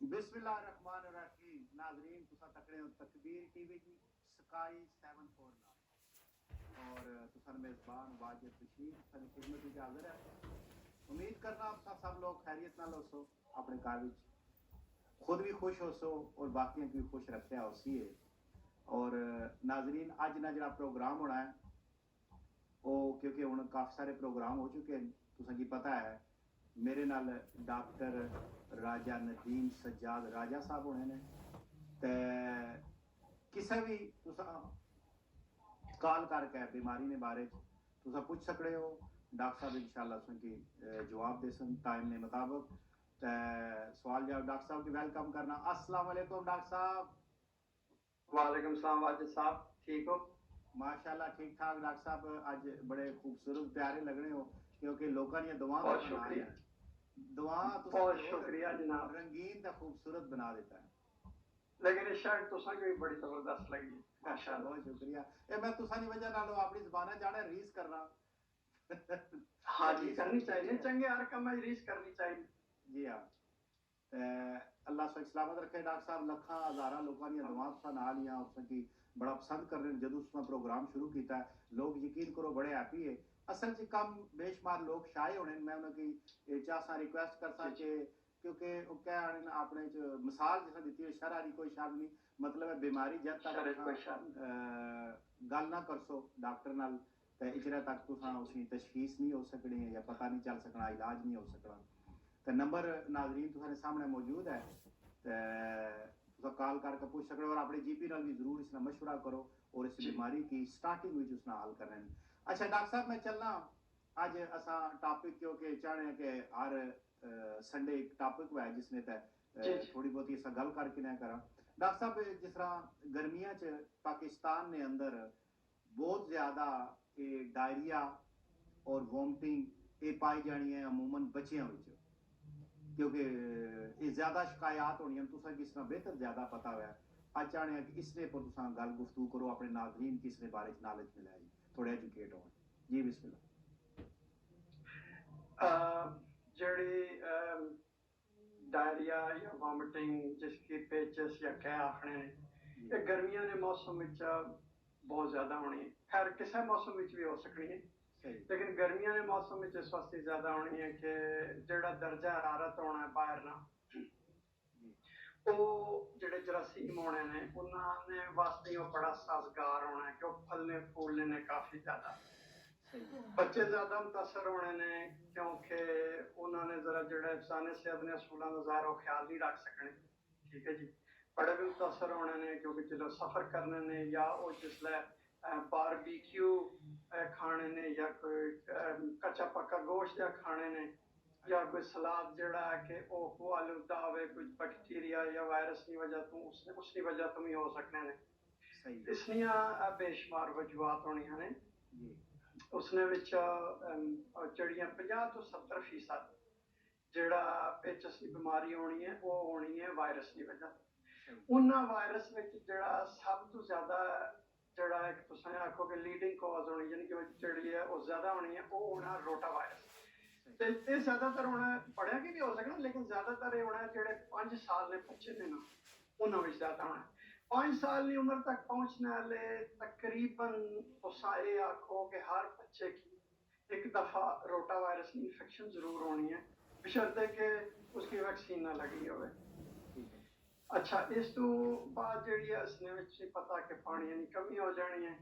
बिस्मिल्लाहिर्रहमानिर्रहीम। नाज़रीन तुसा तकड़े हो तकबीर टीवी की स्काई 7 4 नाल और तुसा मेज़बान वाजिद बशीर तुसा खिदमत में हाजिर है। उम्मीद करना तुसा सब लोग खैरियत नाल होसो, अपने घर विच खुद भी खुश होसो और बाकियों की खुश रखया होसी है। और नाज़रीन अज ना जो प्रोग्राम होना है वो क्योंकि हुण काफ़ी सारे प्रोग्राम हो चुके हैं, तुसा की पता है मेरे नाल डॉक्टर राजा नदीम सज्जाद राजा साहब होने ने ते किसी भी तुसा कॉल करके बीमारी ने बारे तुसा पूछ सकते हो। डॉक्टर साहब इंशाल्लाह तुसेंगी जवाब देसन टाइम के मुताबिक। सवाल जवाब डॉक्टर साहब की वेलकम करना। अस्सलाम वालेकुम डॉक्टर साहब। वालेकुम सलाम वाजिद साहब, ठीक हो? माशाल्लाह ठीक ठाक डॉक्टर साहब, आज बड़े खूबसूरत प्यारे लगने हो क्योंकि लोगों दी दुआ बहुत तुसा नाल शुक्रिया। है। दुआ बहुत तुसेंगी और शुक्रिया जनाब। रंगीन ते खूबसूरत बना देता है। लेकिन ये शर्ट तुसा की भी बड़ी जबरदस्त लगी है, अच्छा माशाल्लाह। बहुत शुक्रिया। ए मैं तुसा दी वजह नाल अपनी ज़बाना चाहना रीस करना। हाँ जी, रीस करनी होनी चाहिए, चाहिए। चंगे हर काम में रीस करनी चाहिए। जी हाँ। अल्लाह सही सलामत रखे डॉक्टर साहब। लखा हज़ारा लोगों दी दुआ तुसा नाल ही और तुसेंगी बड़ा पसंद कर रहे हैं। जदों तुसा प्रोग्राम शुरू किया लोग यकीन करो बड़े हैप्पी है। असल च कम बेशुमार लोग शाये होने, मैं उन्हें चाहसा रिक्वेस्ट करता जी जी कि क्योंकि वो कह अपने च मिसाल जिस दी है शरह की कोई शर्म नहीं, मतलब है बीमारी जब तक शरीर तुसा कोई शर्म नहीं। गल ना करसो डॉक्टर नाल ते इजरा तक तुसा जी जी उसकी तशखीस नहीं हो सकनी या पता नहीं चल सकना, इलाज नहीं हो सकना। तो नंबर नाजरीन तुम्हारे सामने मौजूद है, तो कॉल करके पूछ सकते हो और अपने जीपी नाल भी जरूर इसना मशवरा करो और इस जी। बीमारी की स्टार्टिंग में उसना हल करना है। अच्छा डॉक्टर साहब मैं चलना अज असा टॉपिक क्योंकि चाहने कि हर संडे एक टॉपिक है जिसने जी जी। थोड़ी बहुत इस गल करके ना करा। डॉक्टर साहब जिस तरह गर्मियां च पाकिस्तान ने अंदर बहुत ज्यादा डायरिया और वोमिटिंग ये पाई जानी है अमूमन बच्चियों में, क्योंकि ये ज्यादा शिकायत होनी तुसा किस तरह बेहतर ज्यादा पता हुआ। आज चाहने कि इसने पर तुसा गल गुफ्तगू करो अपने नाज़रीन की इसके बारे में नॉलेज मिले जी, थोड़े एजुकेट हो जी। बिस्मिल्लाह। जड़ी डायरिया या वॉमिटिंग जिसकी पेचस या कह आखने ने, जी ये गर्मियों के मौसम में बहुत ज्यादा होनी है। खैर किसी मौसम में भी हो सकनी है, सही लेकिन गर्मियों के मौसम में इस वास्ते ज्यादा होनी है कि जेड़ा दर्जा हरारत होना है बाहर ना, जी वो जेड़े जरासीम होने ने उन्होंने वास्ते वो बड़ा साजगार होना है कि वो फलने फूलने ने काफी ज्यादा। सही बच्चे ज्यादा मुतासर होने ने क्योंकि उन्होंने जरा जेड़ा इंसानी सेहत ने असूलों का ज़ाहिर ख्याल नहीं रख सकने। ठीक है जी। बड़े भी मुतासर होने ने क्योंकि जो सफर करने ने या वो जिसले बारबीक्यू खाने ने या कोई कच्चा पक्का गोश्त या खाने ने या कोई सलाद जड़ा है कि वो आलूदा हो कुछ बैक्टीरिया या वायरस की वजह तो उसकी वजह तो भी हो सकने ने। सही इसलिए बेशुमार वजूहत होनी ने जी उसने जड़ियां 50 तो 70% जड़ा पेचस की बीमारी होनी है वो होनी है वायरस की सही वजह। उन्ना वायरस में जड़ा सब तो ज्यादा जड़ा एक तुम आखो कि लीडिंग कॉज होनी यानी कि जड़ी है वो ज्यादा होनी है वो होना रोटा वायरस। सही ते ज्यादातर होना पढ़िया की भी हो सकना, लेकिन ज्यादातर ये होना जेड़े 5 साल ने बच्चे ने ना उन्होंने ज्यादा होना। 5 साल की उम्र तक पहुंचने वाले तकरीबन तुसा ये आखो कि हर बच्चे की एक दफा रोटा वायरस की इन्फेक्शन जरूर होनी है, बशर्ते कि उसकी वैक्सीन ना लगी हो। ठीक है अच्छा, इस तो बाद जी है इसने पता कि पानी की कमी हो जानी है।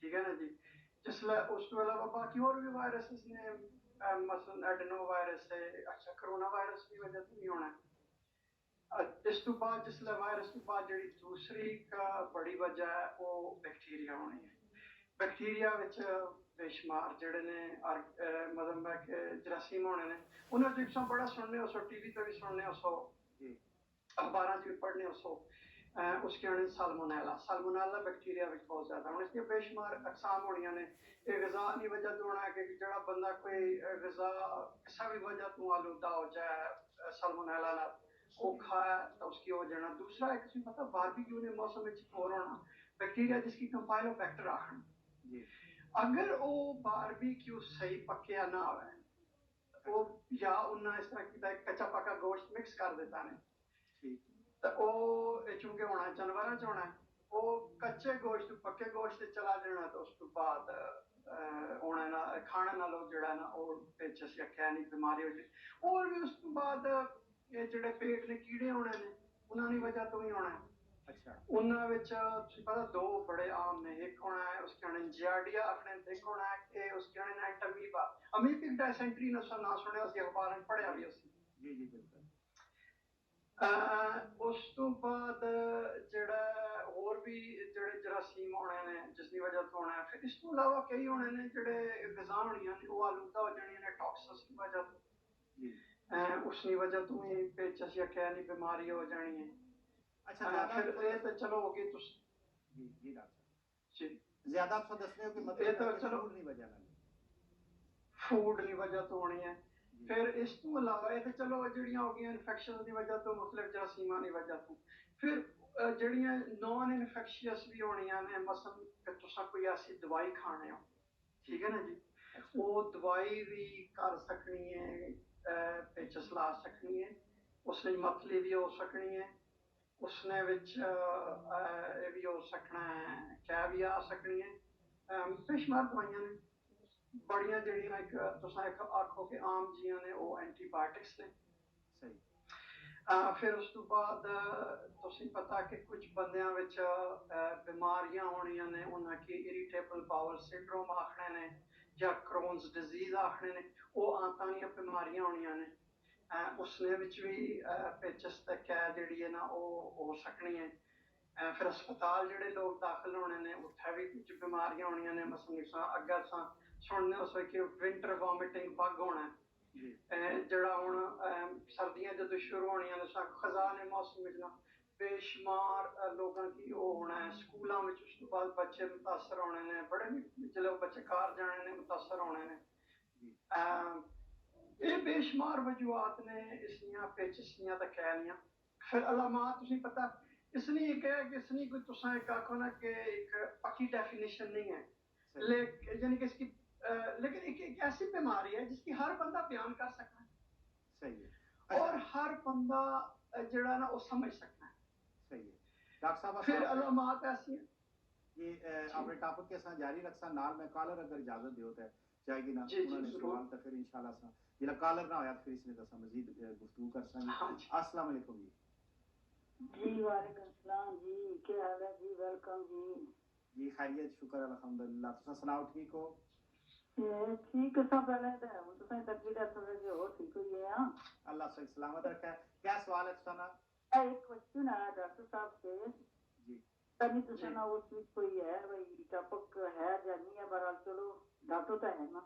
ठीक है ना जी। जिसले उस तो अलावा बाकी और भी वायरस ने मसलन एडेनो वायरस है, अच्छा कोरोना वायरस की वजह तो नहीं होना है। इस तो बाद जिसले वायरस तो बाद जी दूसरी का बड़ी वजह है वो बैक्टीरिया होनी है। बैक्टीरिया विच बेशुमार जड़े ने मतलब है कि जरासीम होने ने उन्हें तो बड़ा सुनने हो सो, टीवी पे भी सुनने हो सो, जी अखबार च भी पढ़ने हो सो। उसके होने साल्मोनेला, साल्मोनेला बैक्टीरिया विच बहुत ज्यादा होने, इसलिए बेशुमार अकसाम होनिया ने। ये ग़िज़ा की वजह तो होना है कि जड़ा बंदा कोई ग़िज़ा किसी भी वजह तो आलूदा हो जाए साल्मोनेला ना वो खाया तो उसकी हो जाना। दूसरा एक तुझे पता बारबेक्यू के मौसम में और होना बैक्टीरिया जिसकी कंपाइलोबैक्टर आखन। जी अगर वो बारबेक्यू सही पकया ना हो वो अच्छा या उन्हें इस तरह की कच्चा पक्का गोश्त मिक्स कर देता ने, ठीक ਤੇ ਉਹ ਇਹ ਚੂੰਕਿ ਹੋਣਾ ਜਾਨਵਰਾਂ ਚ ਹੋਣਾ, ਉਹ ਕੱਚੇ ਗੋਸ਼ਤ ਪੱਕੇ ਗੋਸ਼ਤ ਤੇ ਚਲਾ ਜਾਣਾ ਤੇ ਉਸ ਤੋਂ ਬਾਅਦ ਹੋਣਾ ਨਾ ਖਾਣੇ ਨਾਲੋਂ ਜਿਹੜਾ ਨਾ ਉਹ ਵਿੱਚ ਅਸੀਂ ਆਖਿਆ ਨਹੀਂ ਬਿਮਾਰੀ ਹੋ ਜਾਏ। ਹੋਰ ਵੀ ਉਸ ਤੋਂ ਬਾਅਦ ਇਹ ਜਿਹੜੇ ਪੇਟ ਨੇ ਕੀੜੇ ਹੋਣੇ ਨੇ ਉਹਨਾਂ ਦੀ ਵਜ੍ਹਾ ਤੋਂ ਹੀ ਹੋਣਾ ਹੈ। अच्छा ਉਹਨਾਂ ਵਿੱਚ ਤੁਸੀਂ ਪਤਾ ਦੋ ਬੜੇ ਆਮ ਨੇ, ਇੱਕ ਹੋਣਾ ਹੈ ਉਸ ਕਹਿਣੇ ਜਿਆਰਡੀਆ ਆਪਣੇ ਤੇ ਇੱਕ ਹੋਣਾ ਹੈ ਕਿ ਉਸ ਕਹਿਣੇ ਨਾ ਅਮੀਬਾ। ਅਮੀਬਿਕ ਡਾਇਸੈਂਟਰੀ ਨਾ ਸੁਣਿਆ ਸੀ, ਅਖਬਾਰਾਂ 'ਚ ਪੜ੍ਹਿਆ ਵੀ ਅਸੀਂ। जी जी बिल्कुल ਉਸ ਤੋਂ ਬਾਅਦ ਜਿਹੜਾ ਹੋਰ ਵੀ ਜਿਹੜੇ ਜਰਾਸੀਮ ਹੋਣੇ ਨੇ ਜਿਸ ਦੀ ਵਜ੍ਹਾ ਤੋਂ ਹੋਣਾ ਹੈ। ਫਿਰ ਇਸ ਤੋਂ ਇਲਾਵਾ ਕਈ ਹੋਣੇ ਨੇ ਜਿਹੜੇ ਗਜ਼ਾ ਹੋਣੀਆਂ ਨੇ ਉਹ ਆਲੂਦਾ ਹੋ ਜਾਣੀਆਂ ਨੇ ਟੌਕਸਿਸ ਦੀ ਵਜ੍ਹਾ ਤੋਂ। जी ਉਸ ਦੀ ਵਜ੍ਹਾ ਤੋਂ ਹੀ ਵਿੱਚ ਅਸੀਂ ਆਖਿਆ ਨਹੀਂ ਬਿਮਾਰੀ ਹੋ ਜਾਣੀ ਹੈ। अच्छा ज़्यादा ਫਿਰ ਇਹ ਤਾਂ ਚਲੋ ਹੋ ਗਈ ਤੁਸੀਂ जी जी डॉक्टर ਜੀ साहब ज़्यादा तो दसने हो कि ਇਹ मतलब ਤਾਂ है कि ਚਲੋ फूड नहीं वजह लगी ਫੂਡ ਦੀ ਵਜ੍ਹਾ ਤੋਂ ਹੋਣੀ ਹੈ। जी ਫਿਰ ਇਸ ਤੋਂ ਇਲਾਵਾ ਇਹ ਤਾਂ ਚਲੋ ਜਿਹੜੀਆਂ ਹੋ ਗਈਆਂ ਇਨਫੈਕਸ਼ਨ ਦੀ ਵਜ੍ਹਾ ਤੋਂ ਮੁਖਤਲਿਫ ਜਰਾਸੀਮਾਂ ਦੀ ਵਜ੍ਹਾ ਤੋਂ। ਫਿਰ ਜਿਹੜੀਆਂ ਨਾਨ ਇਨਫੈਕਸ਼ੀਅਸ ਵੀ ਹੋਣੀਆਂ ਨੇ, ਮਸਲਨ ਕਿ ਤੁਸੀਂ ਕੋਈ ਐਸੀ ਦਵਾਈ ਖਾਣੇ ਹੋ, ਠੀਕ ਹੈ ਨਾ ਜੀ, अच्छा ਉਹ ਦਵਾਈ ਵੀ ਕਰ ਸਕਣੀ ਹੈ, ਪੇਚਸ ਲਾ ਸਕਣੀ ਹੈ, ਉਸ ਲਈ ਮਤਲੀ ਵੀ ਹੋ ਸਕਣੀ ਹੈ, ਉਸਨੇ ਵਿੱਚ ਇਹ ਵੀ ਹੋ ਸਕਣਾ ਹੈ, ਕਹਿ ਵੀ ਆ ਸਕਣੀ ਹੈ। ਬੇਸ਼ੁਮਾਰ ਦਵਾਈਆਂ ਨੇ ਬੜੀਆਂ ਜਿਹੜੀਆਂ ਇੱਕ ਤੁਸੀਂ ਇੱਕ ਆਖੋ ਕਿ ਆਮ ਜੀਆਂ ਨੇ ਉਹ ਐਂਟੀਬਾਇਓਟਿਕਸ ਨੇ। सही ਫਿਰ ਉਸ ਤੋਂ ਬਾਅਦ ਤੁਸੀਂ ਪਤਾ ਕਿ ਕੁਝ ਬੰਦਿਆਂ ਵਿੱਚ ਬਿਮਾਰੀਆਂ ਹੋਣੀਆਂ ਨੇ, ਉਹਨਾਂ ਕੀ ਇਰੀਟੇਬਲ ਬਾਉਲ ਸਿੰਡਰੋਮ ਆਖਣੇ ਨੇ ਜਾਂ ਕਰੋਨਸ ਡਿਜ਼ੀਜ਼ ਆਖਣੇ ਨੇ, ਉਹ ਆਂਤਾਂ ਦੀਆਂ ਬਿਮਾਰੀਆਂ ਹੋਣੀਆਂ ਨੇ। ਉਸਨੇ ਵਿੱਚ ਵੀ ਪੇਚਸ ਤੇ ਕਹਿ ਜਿਹੜੀ ਹੈ ਨਾ ਉਹ ਹੋ ਸਕਣੀ ਹੈ। ਫਿਰ ਹਸਪਤਾਲ ਜਿਹੜੇ ਲੋਕ ਦਾਖਲ ਹੋਣੇ ਨੇ ਉੱਥੇ ਵੀ ਕੁਝ ਬਿਮਾਰੀਆਂ ਹੋਣੀਆਂ ਨੇ, ਮਸਲਨ ਅੱਗੇ ਅਸਾਂ ਸੁਣਨੇ ਉਸ ਕਿ ਵਿੰਟਰ ਵੋਮਿਟਿੰਗ ਬੱਗ ਹੋਣਾ जी ਜਿਹੜਾ ਹੁਣ ਸਰਦੀਆਂ ਜਦੋਂ ਸ਼ੁਰੂ ਹੋਣੀਆਂ ਨੇ ਖਜ਼ਾ ਨੇ ਮੌਸਮ ਵਿੱਚ ਨਾ ਬੇਸ਼ੁਮਾਰ ਲੋਕਾਂ ਕੀ ਉਹ ਹੋਣਾ ਹੈ ਸਕੂਲਾਂ ਵਿੱਚ। ਉਸ ਤੋਂ ਬਾਅਦ ਬੱਚੇ ਮੁਤਾਸਰ ਹੋਣੇ ਨੇ, ਬੜੇ ਵੀ ਜਦੋਂ ਬੱਚੇ ਘਰ ਜਾਣੇ ਨੇ ਮੁਤਾਸਰ ਹੋਣੇ ਨੇ। जी ਇਹ ਬੇਸ਼ੁਮਾਰ ਵਜੂਹਾਤ ਨੇ ਇਸ ਦੀਆਂ ਪੇਚਿਸ ਦੀਆਂ ਤਾਂ ਕਹਿ ਲਈਆਂ। ਫਿਰ ਅਲਾਮਾਤ ਤੁਸੀਂ ਪਤਾ ਇਸ ਲਈ ਇਹ ਕਿਹਾ ਕਿ ਇਸ ਲਈ ਕੋਈ ਤੁਸੀਂ ਇੱਕ ਆਖੋ ਨਾ कि एक पक्की डेफिनेशन नहीं है, सही यानी कि इसकी लेकिन एक ऐसी बीमारी है जिसकी हर बंदा बयान कर सकता है सही है और अच्छा हर बंदा जड़ा ना वो समझ सकता है। सही है डॉक्टर साहब फिर असां अलामात ऐसी हैं ये अपने टॉपिक के साथ जारी रखसा नाल में कॉलर अगर इजाजत दियो तो जाएगी ना जी जी उन्होंने जरूर। सवाल तो फिर इंशाल्लाह सा जिला कॉलर ना होया तो फिर इसने तो मजीद गुफ्तगू कर संगे हाँ जी अस्सलाम वालेकुम जी जी वालेकुम सलाम जी, क्या हाल है जी? वेलकम जी। जी खैरियत शुक्र अल्हम्दुलिल्लाह तुसा सुनाओ ठीक हो ठीक है सब पहले तो हम तो सही तकलीफ है थोड़ा जो हो ठीक हुई है। हां अल्लाह सही सलामत रखे क्या सवाल है तुसा ना एक क्वेश्चन है डॉक्टर साहब से जी तनी तो जी सुना उस बीच कोई है भाई टॉपिक है या नहीं है बहरहाल चलो डॉक्टर तो है ना।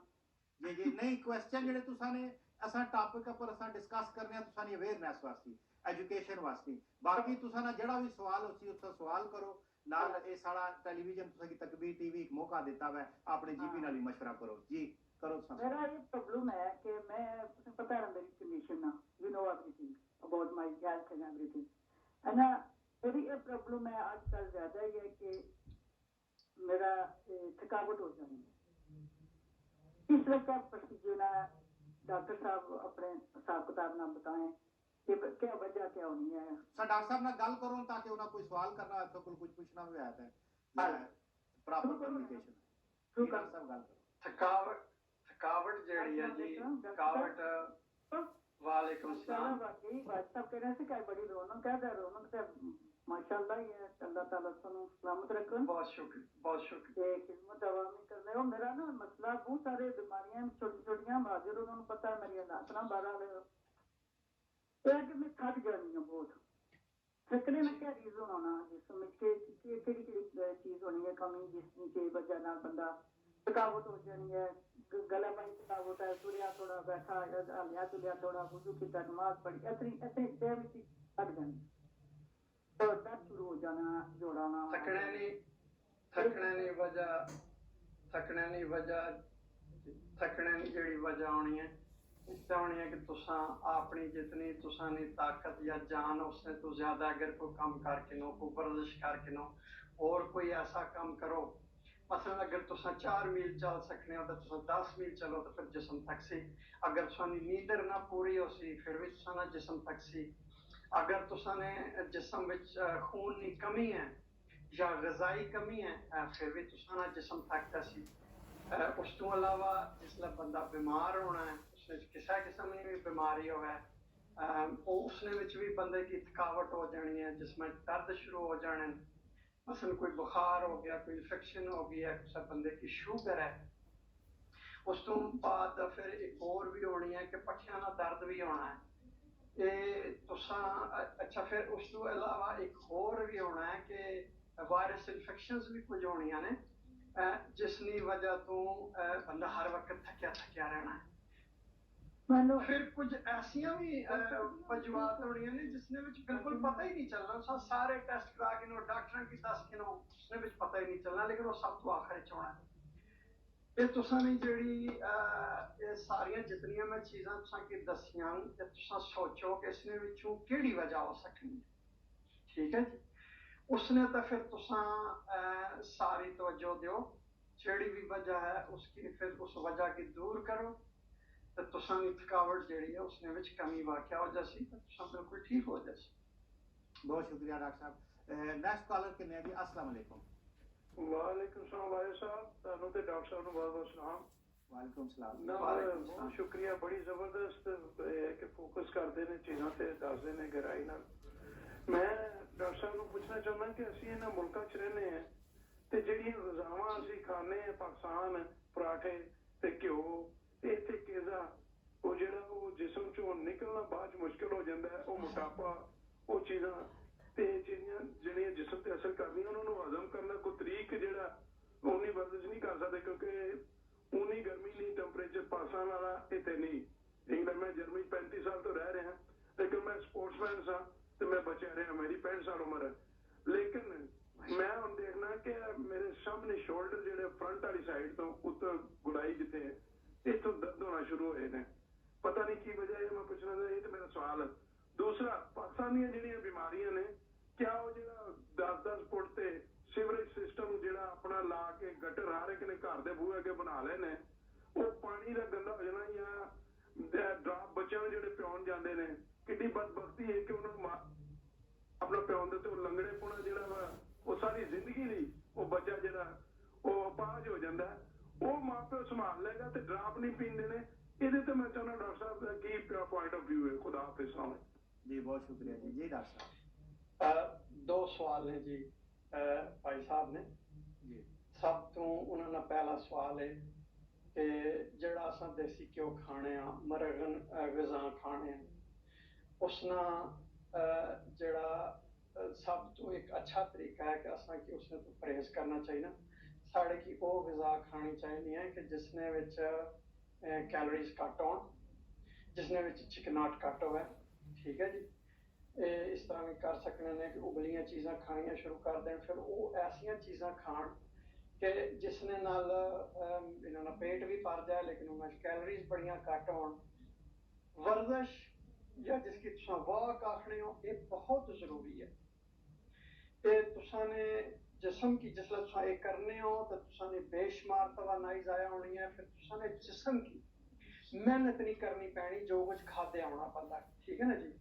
जी नहीं क्वेश्चन जेडे तुसा ने असा टॉपिक पर असा डिस्कस करने आ तुसा ने अवेयरनेस वास्ते एजुकेशन वास्ते बाकी तुसा ना जेड़ा भी सवाल होसी उसका सवाल करो नाल ए सारा टेलीविजन तुसा की तकबीर टीवी एक मौका देता है अपने जीपी नाल मशवरा करो जी करो तुसा मेरा ये प्रॉब्लम है कि मैं पता है मेरी कंडीशन ना you know everything about my health and everything है ना। मेरी ये प्रॉब्लम है आजकल ज्यादा ही है कि मेरा थकावट हो जानी है। इस वक्त क्या प्रोसीजर है डॉक्टर साहब अपने हिसाब किताब ना बताएं कि क्या वजह क्या होनी है। सर डॉक्टर साहब ना गल करो ताकि उन्हें कोई सवाल करना है तो कुछ पूछना भी आता है प्रॉपर कम्युनिकेशन जी डॉक्टर साहब गल करो थकावट थकावट ਜਿਹੜੀ ਹੈ ਜੀ थकावट वालेकुम सलाम। वाकई बात साहब कह रहे थे क्या बड़ी रौनक है रौनक से माशाल्लाह ये अल्लाह ताला सनु सलामत रखे बहुत शुक्रिया ते खिदमत आवामी कर रहे हो। मेरा ना मसला बहुत सारे बीमारियां छोटी छोटियां हाजिर उन्होंने पता है मेरी हालात ना बारह है कि मैं थक जानी हूँ बहुत थकने में क्या रीजन होना जिसमें केड़ी चीज होनी है कमी जिसकी वजह नाल बंदा थकावट हो जानी है गला पाई थकावट है तुरिया थोड़ा बैठा हलिया तुलिया थोड़ा वुजू किया नमाज पढ़ी इतनी इतनी देर में थक जानी तो दर्द शुरू हो जाना जोड़ाना थकने नी जेड़ी वजह होनी है इससे होनी है कि तुसा अपनी जितनी तुसा नी ताकत या जान उससे तो ज्यादा अगर कोई काम करके नो कोई वर्जिश करके नो और कोई ऐसा काम करो मसलन अगर तुसा 4 मील चल सकने हो तो तुसा 10 मील चलो तो फिर जिसम थक सी। अगर तुसानी नींदर ना पूरी हो सी फिर भी तुसा ना जिसम थक सी। अगर तुसा ने जिस्म विच खून की कमी है या गजाई कमी है, फिर भी तुसा ना जिस्म थकता सी। उस तो अलावा जिसले बंदा बीमार होना है, उसने किसी किस्म की भी बीमारी होवे, उसने विच भी बंदे की थकावट हो जानी है, जिसमें दर्द शुरू हो जाने। मसलन कोई बुखार हो गया, कोई इन्फेक्शन हो गया, किसी बंदे की शुगर है। उस तो बाद फिर एक और भी होनी है कि पट्ठियां का दर्द भी होना है। अच्छा, फिर उस तो अलावा एक और भी होना है कि वायरस इन्फेक्शंस भी कुछ होनियां ने, जिसनी वजह तो बंदा हर वक्त थकिया थकिया रहना है। फिर कुछ ऐसियां भी वजूहत होनियां ने जिसने विच बिल्कुल पता ही नहीं चलना। उस सारे टेस्ट करा के डॉक्टर की दस के उसने विच पता ही नहीं चलना, लेकिन वो सब तो आखिर च होना है। ये तुसा ने जेह्ड़ी सारियां जितनियां मैं चीज़ां तुसा की दसियां, ते तुसा सोचो कि इसने विचों केह्ड़ी वजह हो सकनी है, ठीक है जी। उसने तो फिर तुसा सारी तवज्जो दो, जेह्ड़ी भी वजह है उसकी फिर उस वजह की दूर करो, तो तुसा की थकावट जेह्ड़ी है उसने विच कमी वाक़या हो जासी, तो तुसा बिल्कुल ठीक हो जासी। बहुत शुक्रिया डॉक्टर साहब। नेक्स्ट कॉलर किन्ने हैं जी? अस्सलाम वालेकुम। वालेकुम सलाम वाले साहब, तानू ते डॉक्टर साहब नु बहुत बहुत सलाम। वालेकुम सलाम। ना बहुत शुक्रिया, बड़ी जबरदस्त कि फोकस करते ने चीज़ां ते दसदे ने गहराई नाल। मैं डॉक्टर साहब नु पूछना चाहुंदा कि असीं इन्हां मुल्कां च रहने हैं ते जेहड़ियां गज़ावां असीं खाने पाकिस्तान, पराठे ते घ्यो, इत्थे केज़ा वो जेहड़ा वो जिस्म चों निकलना बाद च मुश्किल हो जांदा है, वो मोटापा, वो चीज़ां ते ਜਿਹੜੀਆਂ जिस्म ते असर करदियां, ਉਹਨਾਂ ਨੂੰ हजम करना कोई तरीक ਜਿਹੜਾ ਉਨੀ ਵਰਜ਼ਿਸ਼ नहीं कर सकते, क्योंकि उनी गर्मी नहीं टैंपरेचर पाकिस्तान वाला इतने नहीं। इंग्लैंड में जर्मनी 35 साल तो रह रहे हैं, लेकिन मैं स्पोर्ट्समैन सा तो मैं बचा रहा, मेरी 65 साल उम्र है। लेकिन मैं हम देखना कि मेरे सामने शोल्डर जेडे फ्रंट वाली साइड तो उत्तर गुड़ाई जिते इतों दर्द होना शुरू हुए ने, पता नहीं की वजह है। मैं पूछना चाहिए, तो मेरा सवाल है। दूसरा, पाकिस्तान दी जेहड़ियां बीमारियां ने, क्या वो जेड़ा 10-10 फुट ते सीवरेज सिस्टम जेड़ा अपना ला के गटर हर एक ने घर दे बूहे अगे बना ले ने, वो पानी का गंदा हो जाना या ड्राप बच्चों जेडे प्याउण जाते हैं, किड्डी बदबख्ती है कि उन्होंने अपना प्याउण दे लंगड़े पुना जेड़ा वा वो सारी जिंदगी ली वो बच्चा जेड़ा वो अपाहज हो जाता है, वो मां प्यो संभाल लेगा तो ड्राप नहीं पींदे ने। ਇਹਦੇ ਤੇ मैं चाहना डॉक्टर साहब का की पॉइंट ऑफ व्यू है। खुदा हाफिज़ जी, बहुत शुक्रिया जी। जी डॉक्टर साहब। दो सवाल ने जी भाई साहब ने जी। सब तो उन्होंने पहला सवाल है कि जेड़ा असां देसी घ्यो खाने आ, मरगन गज़ा खाने उसना जेड़ा सब तो एक अच्छा तरीका है कि असां कि उसने तो परहेज करना चाहिए। साढ़े की वो गज़ा खानी चाहिए है कि जिसने विच कैलोरीज घट होन, जिसने विच चिकनाहट घट होवे, ठीक है जी। इस तरह भी कर सकते हैं कि उबलियां चीज़ां खानियां शुरू कर दें, फिर वो ऐसियां चीज़ां खाण कि जिसने नाल इन्होंने पेट भी भर जाए, लेकिन उनमें कैलोरीज बड़ियां घट होन। वर्जिश या जिसकी तुसा वॉक आखने हो, ये बहुत जरूरी है। ये तुसा ने जिस्म की जिसले तुसा ये करने हो तो तुसा ने बेशुमार तवानाई जाया होनी है, फिर तुसा ने जिस्म की मेहनत नहीं करनी पैनी, जो कुछ खाते आना पता, ठीक है ना जी।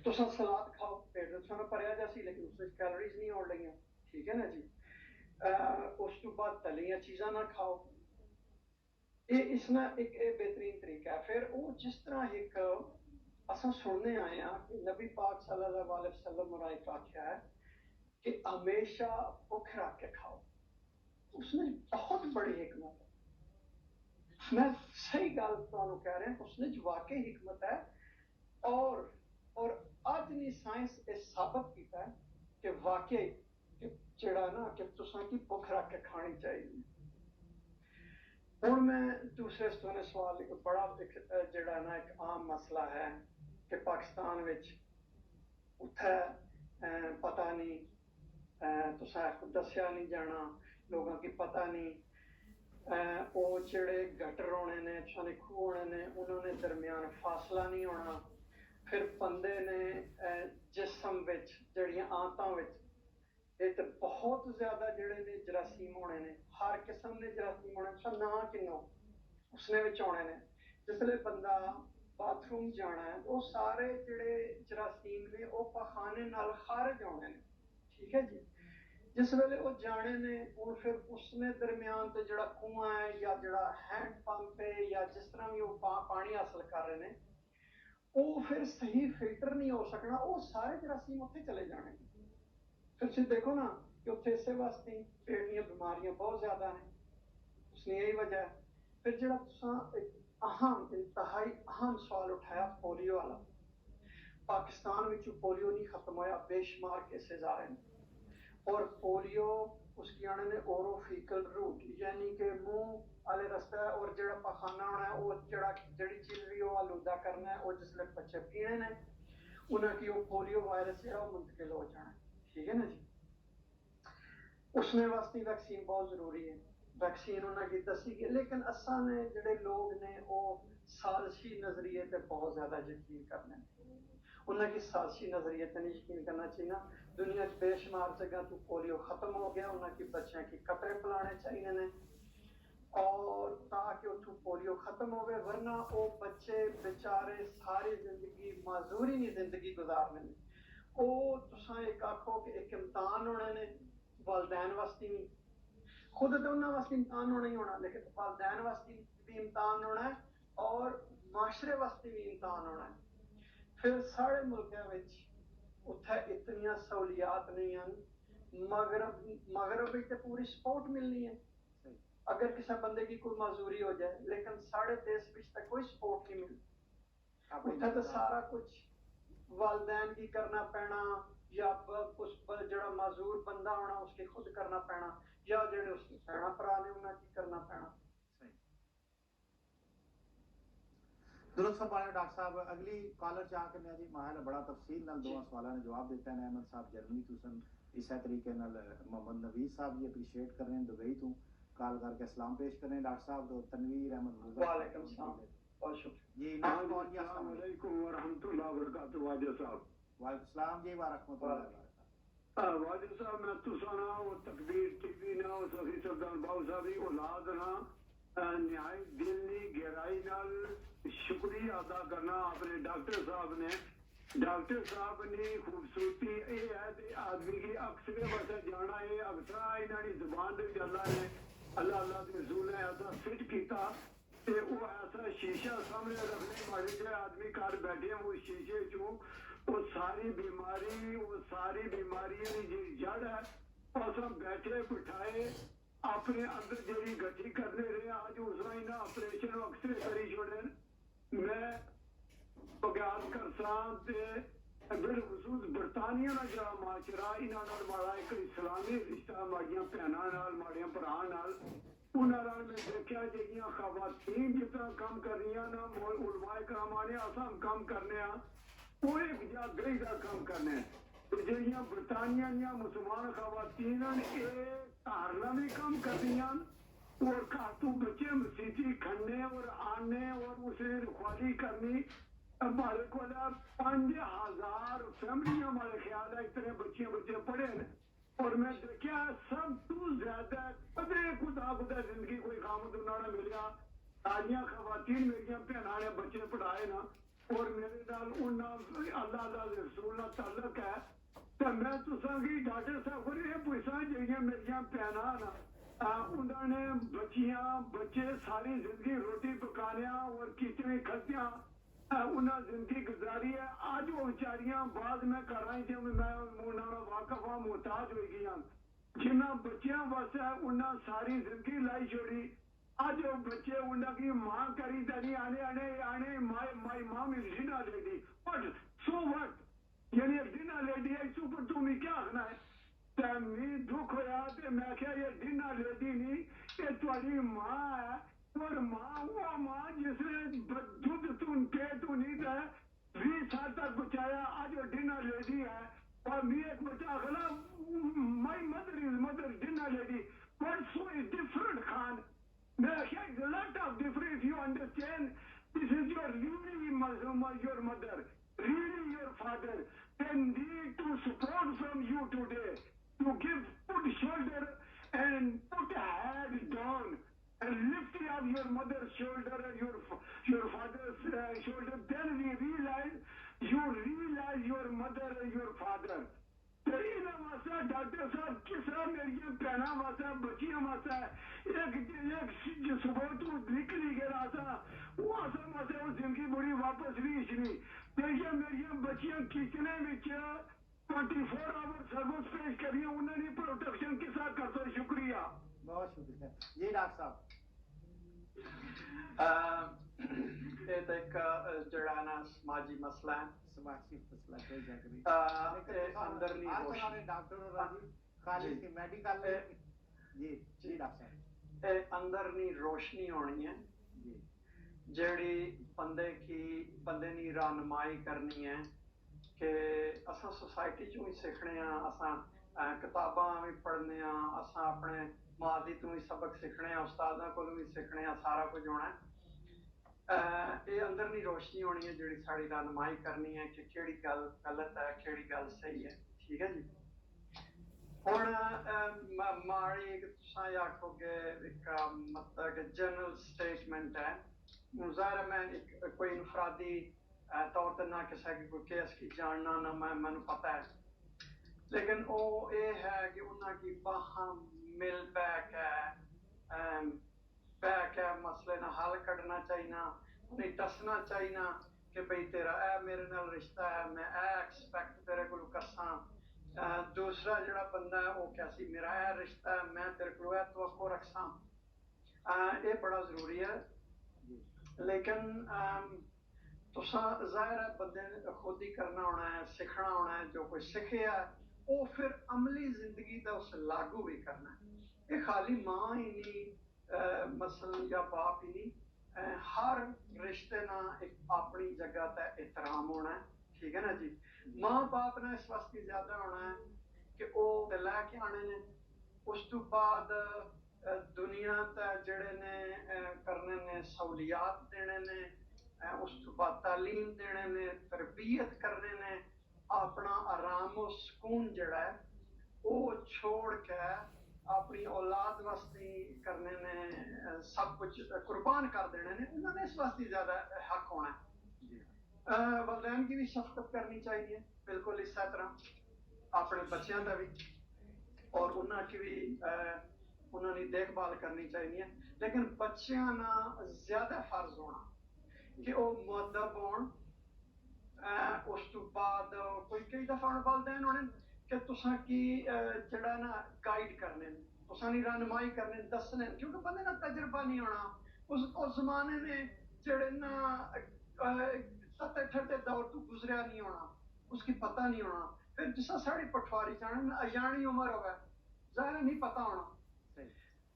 तुसा सलाद खाओ, पेट तुसा भरया जासी, लेकिन उसमें कैलोरीज नहीं होने लगियां, ठीक है ना जी। उस तो बाद तलियां चीज़ां ना खाओ, ये इसना एक बेहतरीन तरीका है। फिर वो जिस तरह एक असा सुनने आए हैं कि नबी पाक सल्लल्लाहु अलैहि वसल्लम ने एक आख्या है कि हमेशा भुख रख के खाओ, उसने बहुत बड़ी हिकमत है। मैं सही गल तुहानू कह रहा, उसने वाकई हिकमत है। और अज नहीं साइंस ये साबित किया है कि वाकई जेड़ा ना कि तुसा की भुख रख के खानी चाहिए। हुण मैं दूसरे सवाल बड़ा एक जेड़ा ना एक आम मसला है कि पाकिस्तान विच उत्थे पता नहीं तुसा दस्या नहीं जाना, लोगों की पता नहीं, वो जेड़े गटर होने ने, छाने खूह होने ने, उन्होंने दरमियान फासला नहीं होना। फिर बंदे ने जिस्म विच जड़ियां आंतां विच ये तो बहुत ज्यादा जेड़े ने जरासीम होने ने, हर किस्म के जरासीम होने, ना किन्नो उसने विच होने ने। जिसले बंदा ਬਾਥਰੂਮ ਜਾਣਾ ਹੈ, ਉਹ ਸਾਰੇ ਜਿਹੜੇ ਜਰਾਸੀਮ ਨੇ ਉਹ ਪਖਾਨੇ ਨਾਲ ਖਾਰਜ ਆਉਣੇ ਨੇ, ਠੀਕ ਹੈ ਜੀ। ਜਿਸ ਵੇਲੇ ਉਹ ਜਾਣੇ ਨੇ ਹੁਣ ਫਿਰ ਉਸਨੇ ਦਰਮਿਆਨ ਤੇ ਜਿਹੜਾ ਖੂਹਾਂ ਹੈ ਜਾਂ ਜਿਹੜਾ ਹੈਂਡ ਪੰਪ ਹੈ ਜਾਂ ਜਿਸ ਤਰ੍ਹਾਂ ਵੀ ਉਹ ਪਾਣੀ ਹਾਸਲ ਕਰ ਰਹੇ ਨੇ, ਉਹ ਫਿਰ ਸਹੀ ਫਿਲਟਰ ਨਹੀਂ ਹੋ ਸਕਣਾ, ਉਹ ਸਾਰੇ ਜਰਾਸੀਮ ਉੱਥੇ ਚਲੇ ਜਾਣੇ। ਫਿਰ ਤੁਸੀਂ ਦੇਖੋ ਨਾ ਕਿ ਉੱਥੇ ਇਸੇ ਵਾਸਤੇ ਪੇਟ ਦੀਆਂ ਬਿਮਾਰੀਆਂ ਬਹੁਤ ਜ਼ਿਆਦਾ ਨੇ, ਉਸਨੇ यही वजह है। फिर ਜਿਹੜਾ ਤੁਸੀਂ ਇੱਕ ਅਹਮ ਇੰਤਹਾਈ ਅਹਮ ਸਵਾਲ ਉਠਾਇਆ ਪੋਲੀਓ ਵਾਲਾ, ਪਾਕਿਸਤਾਨ ਵਿੱਚ ਪੋਲੀਓ ਨਹੀਂ ਖਤਮ ਹੋਇਆ, ਬੇਸ਼ੁਮਾਰ ਕੇਸਿਸ ਆ ਰਹੇ ਨੇ। और पोलियो उसकी आने ने ओरोफिकल रूट यानी कि मुंह वाले रास्ता है, और जड़ा पखाना होना है वो जड़ी चीज भी वो आलूदा करना है, और जिसले बच्चे पीने ने उन्हें की वो पोलियो वायरस है वो मुंतकिल हो जाना है, ठीक है ना जी। उसने वास्ते वैक्सीन बहुत जरूरी है, वैक्सीन उन्हें की दसी गई, लेकिन असा ने जड़े लोग ने वो साजिशी नजरिए पे बहुत ज्यादा यकीन करने, उन्हें की साजिशी नजरिए पे नहीं यकीन करना चाहिए। दुनिया बेशुमार जगह तो पोलियो खत्म हो गया, उन्हें की बच्चों की कतरे पिलाने चाहिए ने, और ताकि उठू पोलियो खत्म हो गए, वरना वो बच्चे बेचारे सारी जिंदगी माजूरी नहीं जिंदगी गुजारने ने। वो तुसा एक आखो कि एक इम्तहान होने ने वालदैन वास्ते भी, खुद तो उन्होंने वास्ते इम्तहान होना ही होना, लेकिन वालदैन वास्ते भी इम्तहान होना है और माशरे वास्ते भी इम्तहान होना है। फिर सारे मुल्कों में उत्थे इतनी सहूलियात नहीं हैं, मगरब में पूरी सपोर्ट मिलनी है अगर किसी बंदे की कोई मजदूरी हो जाए, लेकिन साढ़े देश में तक कोई सपोर्ट नहीं मिलती। उत्थे तो सारा कुछ वालदैन की करना पैना, या कुछ जड़ा मजदूर बंदा होना उसके खुद करना पैना, या जेड़े उसके भैन भरा ने उन्हें की करना पैना। दुरुस्त फरमाया डॉक्टर साहब। अगली कॉलर चाह के मैं जी माहल बड़ा तफसील नाल दो सवालों ने जवाब देता है। अहमद साहब जर्मनी तुसन इस तरीके नाल मोहम्मद नवीद साहब जी अप्रीशिएट कर रहे हैं, दुबई तो कॉल करके सलाम पेश कर रहे हैं। डॉक्टर साहब तो तनवीर अहमद वालेकुम सलाम, बहुत शुक्रिया जी। नेक्स्ट कॉल जी, अस्सलाम वालेकुम व रहमतुल्लाहि व बरकातहू। वाजिद साहब वालेकुम सलाम जी व रहमतुल्लाहि व बरकातहू। वाजिद साहब मैं तुसाना वो तकबीर टीवी ना वो सफी सरदार बाबू साहब की औलाद ना निहायत दिल नी गहराई नाल शुक्रिया अदा करना अपने डॉक्टर साहब ने। डॉक्टर साहब ने खूबसूरती ये है कि आदमी की अक्सर पासे जाना है, अक्सर इन्होंने जुबान के अल्लाह ने अल्लाह के रसूल ने ऐसा फिट किया ते वो ऐसा शीशा सामने रखने वाले जो आदमी घर बैठे वो शीशे चो वो सारी बीमारियों की जी जड़ है अस बैठे बिठाए अपने अंदर जी गठी करने रहे। अज उसका इन्हें ऑपरेशन अक्सर करी छोड़े। मैं बगाल करसा बिलखसूस बरतानिया का जरा माशरा इन्होंने माड़ा एक इस्लामी रिश्ता माड़िया भैनों माड़िया भरा उन्होंने मैं देखा जड़िया खवातीन जिस तरह काम कर रही ना उलमाए कराम आने असा काम करने वो एक जागरी का काम करने। जड़िया बरतानिया दियां मुसलमान खवातीन धारना भी काम कर रही और घर तो बच्चे मसीती खड़ने और आने और उसे रखवाली करनी। हमारे को 5000 फैमिलियां हमारे ख्याल है इतने बच्चे पढ़े ने, और मैं देखा सब तू ज्यादा कदे खुदा जिंदगी कोई काम उन्होंने मिलिया। सारिया खवातीन मेरिया भैनों ने बच्चे पढ़ाए ना, और मेरे नाल उन्होंने अल्लाह के रसूल नाल ताल्लुक है। तो मैं तुसा की डॉक्टर साहब को यह पूछा जड़िया मेरिया भैनों ना उन्होंने बच्चे सारी जिंदगी रोटी पकाने और किचन खतिया उन्हें जिंदगी गुजारी है। अज वो बेचारियां बाद में घर आई जब मैं उन्होंने वाकफ हाँ मोहताज हो गई जिन्होंने बच्चों वास्ते उन्हें सारी जिंदगी लाई छोड़ी। अज वो बच्चे उन्हें मां करी तरी आने my mom is dinner lady but so what यानी डिनर लेडी है इस ऊपर तुम्हें क्या आखना है। मी दुख होया ते मैं क्या ये डिनर लेडी नहीं ये तुम्हारी मां है, और मां वो मां जिसने दूध तू नहीं था 20 साल तक बचाया आज वो डिनर लेडी है। और मैं एक बच्चा अगला my mother is mother dinner lady but so is different Khan. मैं क्या is a lot of difference you understand this is your really your mother really your father they need to support from you today to put shoulder and put head down and lift up your mother's shoulder and your father's my shoulder. Then we realize your mother and your father. तेरी वास्ता doctor साहब किसा मेरी भैन वास्ता बच्चियां वास्ता एक सुबह तू निकली गया था वो आसा वास्ते वो जिंदगी बड़ी वापस भी इसनी तेरिया मेरी बच्चियां किचने में 24 आवर सर्विस पेश करी उन्होंने प्रोटेक्शन किसा करता शुक्रिया। बहुत शुक्रिया जी डॉक्टर साहब। ਇਹ ਤਾਂ ਇੱਕ ਜਿਹੜਾ ਨਾ ਸਮਾਜੀ ਮਸਲਾ ਹੈ समाजी मसला कोई शक नहीं ਇਹ ਅੰਦਰਲੀ ਰੋਸ਼ਨੀ डॉक्टर और राजी खाली की मेडिकल जी जी डॉक्टर साहब ਇਹ ਅੰਦਰਲੀ ਰੋਸ਼ਨੀ ਹੋਣੀ ਹੈ जी ਜਿਹੜੀ ਬੰਦੇ ਦੀ ਰਹਿਨਮਾਈ ਕਰਨੀ ਹੈ ਕਿ ਅਸਾਂ ਸੋਸਾਇਟੀ ਚੋਂ ਹੀ ਸਿੱਖਣੇ ਆ ਅਸਾਂ ਕਿਤਾਬਾਂ ਵੀ ਪੜ੍ਹਨੇ ਆ ਅਸਾਂ ਆਪਣੇ ਮਾਦੀ ਤੋਂ ਹੀ ਸਬਕ ਸਿੱਖਣੇ ਆ ਉਸਤਾਦਾਂ ਕੋਲੋਂ ਵੀ ਸਿੱਖਣੇ ਆ ਸਾਰਾ ਕੁਝ ਹੋਣਾ ਇਹ ਅੰਦਰਲੀ ਰੋਸ਼ਨੀ ਹੋਣੀ ਹੈ ਜਿਹੜੀ ਸਾਡੀ ਰਹਿਨਮਾਈ ਕਰਨੀ ਹੈ ਕਿ ਕਿਹੜੀ ਗੱਲ ਗਲਤ ਹੈ ਕਿਹੜੀ ਗੱਲ ਸਹੀ ਹੈ ਠੀਕ ਹੈ ਜੀ। ਹੁਣ ਮਾੜੀ ਇੱਕ ਤੁਸੀਂ ਆਖੋਗੇ ਇੱਕ ਮਤਲਬ ਕਿ ਜਨਰਲ ਸਟੇਟਮੈਂਟ ਹੈ ਜ਼ਾਹਿਰ ਹੈ ਮੈਂ ਕੋਈ ਇਨਫਰਾਦੀ तौर पर ना किसी की कोई केस की जानना ना मैंने पता है लेकिन वो ये है कि उन्होंने बाहां मिल बैक है मसले ना हल कढ़ना चाहिए उन्हें दसना चाहिए कि भाई तेरा मेरे नाल रिश्ता है मैं एक्सपैक्ट तेरे को करसा दूसरा जड़ा बंदा है वो कैसी मेरा रिश्ता है मैं तेरे को तवक्को रखसा ये बड़ा ज़रूरी है लेकिन तुसा ज़ाहिर है बंदे ने खुद ही करना होना है सीखना होना है जो कोई सीखे है वो फिर अमली जिंदगी का उस लागू भी करना है ये खाली माँ ही नहीं मसलन या बाप ही नहीं हर रिश्ते ना एक अपनी जगह का एहतराम होना है ठीक है ना जी। माँ बाप ने इस वास्ते ज्यादा होना है कि वो लैके आने ने उस तो बाद दुनिया ते जड़े ने करने ने सहूलियात देने ने उस तो बाद तालीम देने ने तरबियत करने ने अपना आराम और सुकून जड़ा है वो छोड़ के अपनी औलाद वास्ते करने ने सब कुछ कुर्बान कर देने ने उन्होंने इस वास्ते ज्यादा हक होना है। वालिदैन की भी शफकत करनी चाहिए बिल्कुल इस तरह अपने बच्चों का भी और उन्होंने भी उन्होंने देखभाल करनी चाहिए लेकिन बच्चों ना ज्यादा फर्ज होना कि वो मुअद्दब होण उस तो बाद कोई कई दफा वालिदैन होने कि तुसां की जड़ा ना गाइड करने तुसां दी रहनुमाई करने दसने क्योंकि बंदे ना तजर्बा नहीं होना उस जमाने ने जड़े ना सत्ते ठट्टे दौर तो गुजरिया नहीं होना उसकी पता नहीं होना फिर जिसा साड़ी पटवारी जाने अजानी उम्र होवे ज़ाहिर नहीं पता होना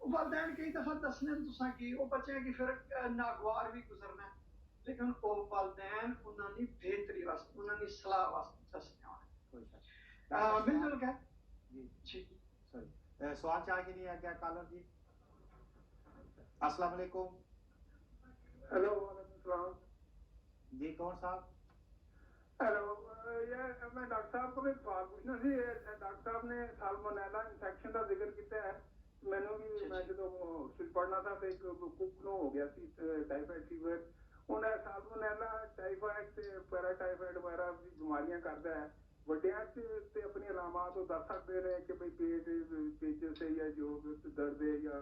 वालिदैन कई दफा दसने तुसां की वो बच्चे की फिर नागवार भी गुजरना है लेकिन वो वालिदैन उन्होंने बेहतरी वास्ते उन्होंने सलाह वास्ते दसने होना मिलजुल के जी जी सॉरी सवाल चाह के नहीं है क्या कॉलर जी अस्सलाम वालेकुम हेलो वालेकुम सलाम जी कौन साहब हेलो ये मैं डॉक्टर साहब को एक सवाल पूछना सी डॉक्टर साहब ने साल्मोनेला इन्फेक्शन का जिक्र किया है मैंने भी मैं जो हॉस्पिटल पढ़ना था तो एक कुक नो हो गया सी टाइफाइड फीवर उन्हें साल्मोनेला टाइफाइड ते पैराटाइफाइड वगैरह बीमारियां करता है ਵੱਡਿਆਂ ਤੇ अपनी अलामात दस सकते हैं कि भाई पेट से या जो दर्द है या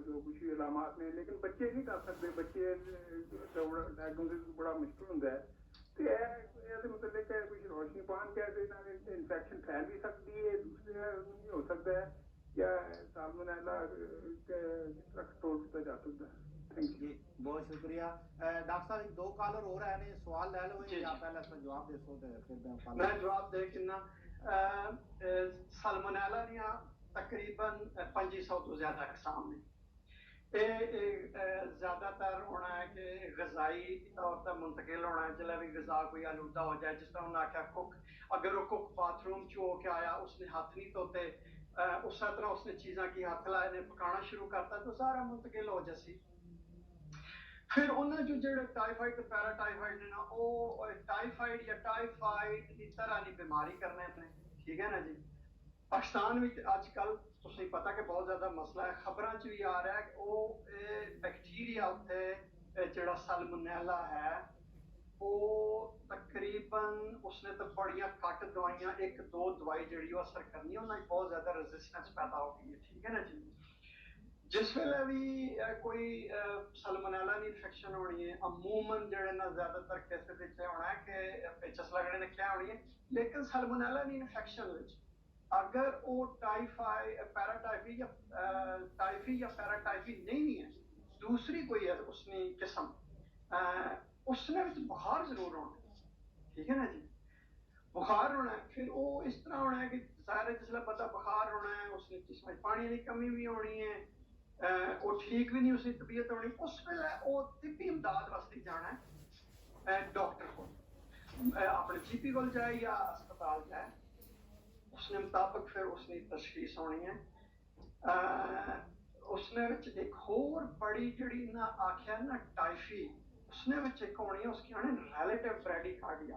जो कुछ अलामात ने लेकिन बच्चे नहीं कर सकते बच्चे डायग्नोसिस बड़ा मुश्किल होता है तो मतलब कुछ रोशनी पान कैसे इन्फेक्शन फैल भी सकती है दूसरे नहीं हो सकता है या साल्मोनेला कंट्रोल किया जा सकता है। थैंक जी बहुत शुक्रिया डॉक्टर साहब दो कॉलर हो रहे हैं सवाल ले लो या पहले इसका जवाब दे सो फिर मैं जवाब दे किन्ना साल्मोनेला दियां तकरीबन 500 तो ज्यादा अकसाम ने ज्यादातर होना है कि गजाई तौर पर मुंतकिल होना है जिसले भी गजा कोई आलूदा हो जाए जिस तरह उन्हें आख्या कुक अगर वो कुक बाथरूम च हो के आया उसने हाथ नहीं धोते उस तरह उसने चीज़ा की हाथ लाए ने पकाना शुरू करता तो सारा मुंतकिल हो जैसी फिर उन्हें जो जेड़े टाइफाइड ते पैराटाइफाइड ने ना वो टाइफाइड या टाइफाइड की तरह की बीमारी करने अपने ठीक है ना जी। पाकिस्तान में अजकल तुसें पता कि बहुत ज़्यादा मसला है खबरों च भी आ रहा है कि वो बैक्टीरिया उत्थे ਜਿਹੜਾ ਸਲਮੋਨੈਲਾ ਹੈ ਉਹ ਤਕਰੀਬਨ ਉਸਨੇ ਤਾਂ ਬੜੀਆਂ ਘੱਟ ਦਵਾਈਆਂ, ਇੱਕ ਦੋ ਦਵਾਈ ਜਿਹੜੀ ਉਹ ਅਸਰ ਕਰਨੀ, ਉਹਨਾਂ ਦੀ ਬਹੁਤ ਜ਼ਿਆਦਾ ਰੈਜ਼ਿਸਟੈਂਸ ਪੈਦਾ ਹੋ ਗਈ ਹੈ, ਠੀਕ ਹੈ ਨਾ ਜੀ। ਜਿਸ ਵੇਲੇ ਵੀ ਕੋਈ ਸਲਮੋਨੈਲਾ ਦੀ ਇਨਫੈਕਸ਼ਨ ਹੋਣੀ ਹੈ, ਅਮੂਮਨ ਜਿਹੜੇ ਨਾ ਜ਼ਿਆਦਾਤਰ ਕੇਸ ਵਿੱਚ ਹੋਣਾ ਹੈ ਕਿ ਪੇਚਸ ਲੱਗਣੇ ਨੇ ਕਿਆ ਹੋਣੀ ਹੈ, ਲੇਕਿਨ ਸਲਮੋਨੈਲਾ ਦੀ ਇਨਫੈਕਸ਼ਨ ਵਿੱਚ अगर वो पैराटाइफी या पैराटाइफी नहीं है, दूसरी कोई है उसने किस्म उसने विच बुखार जरूर होना, ठीक है ना जी। बुखार होना है, फिर वो इस तरह होना है कि सारे जिसले पता बुखार होना है, उसने जिसमें पानी की कमी भी होनी है, वो ठीक भी नहीं उसकी तबीयत होनी, उस वेले वो तिब्बी इमदाद वास्ते जाना है डॉक्टर को, अपने जीपी को जाए या अस्पताल जाए, उसने मुताबिक फिर उसने तशखीस होनी है। उसने विच एक होर बड़ी जड़ी ना आख्या ना टाइफी, उसने विच एक होनी है, उसकी होनी रिलेटिव ब्रैडीकार्डिया,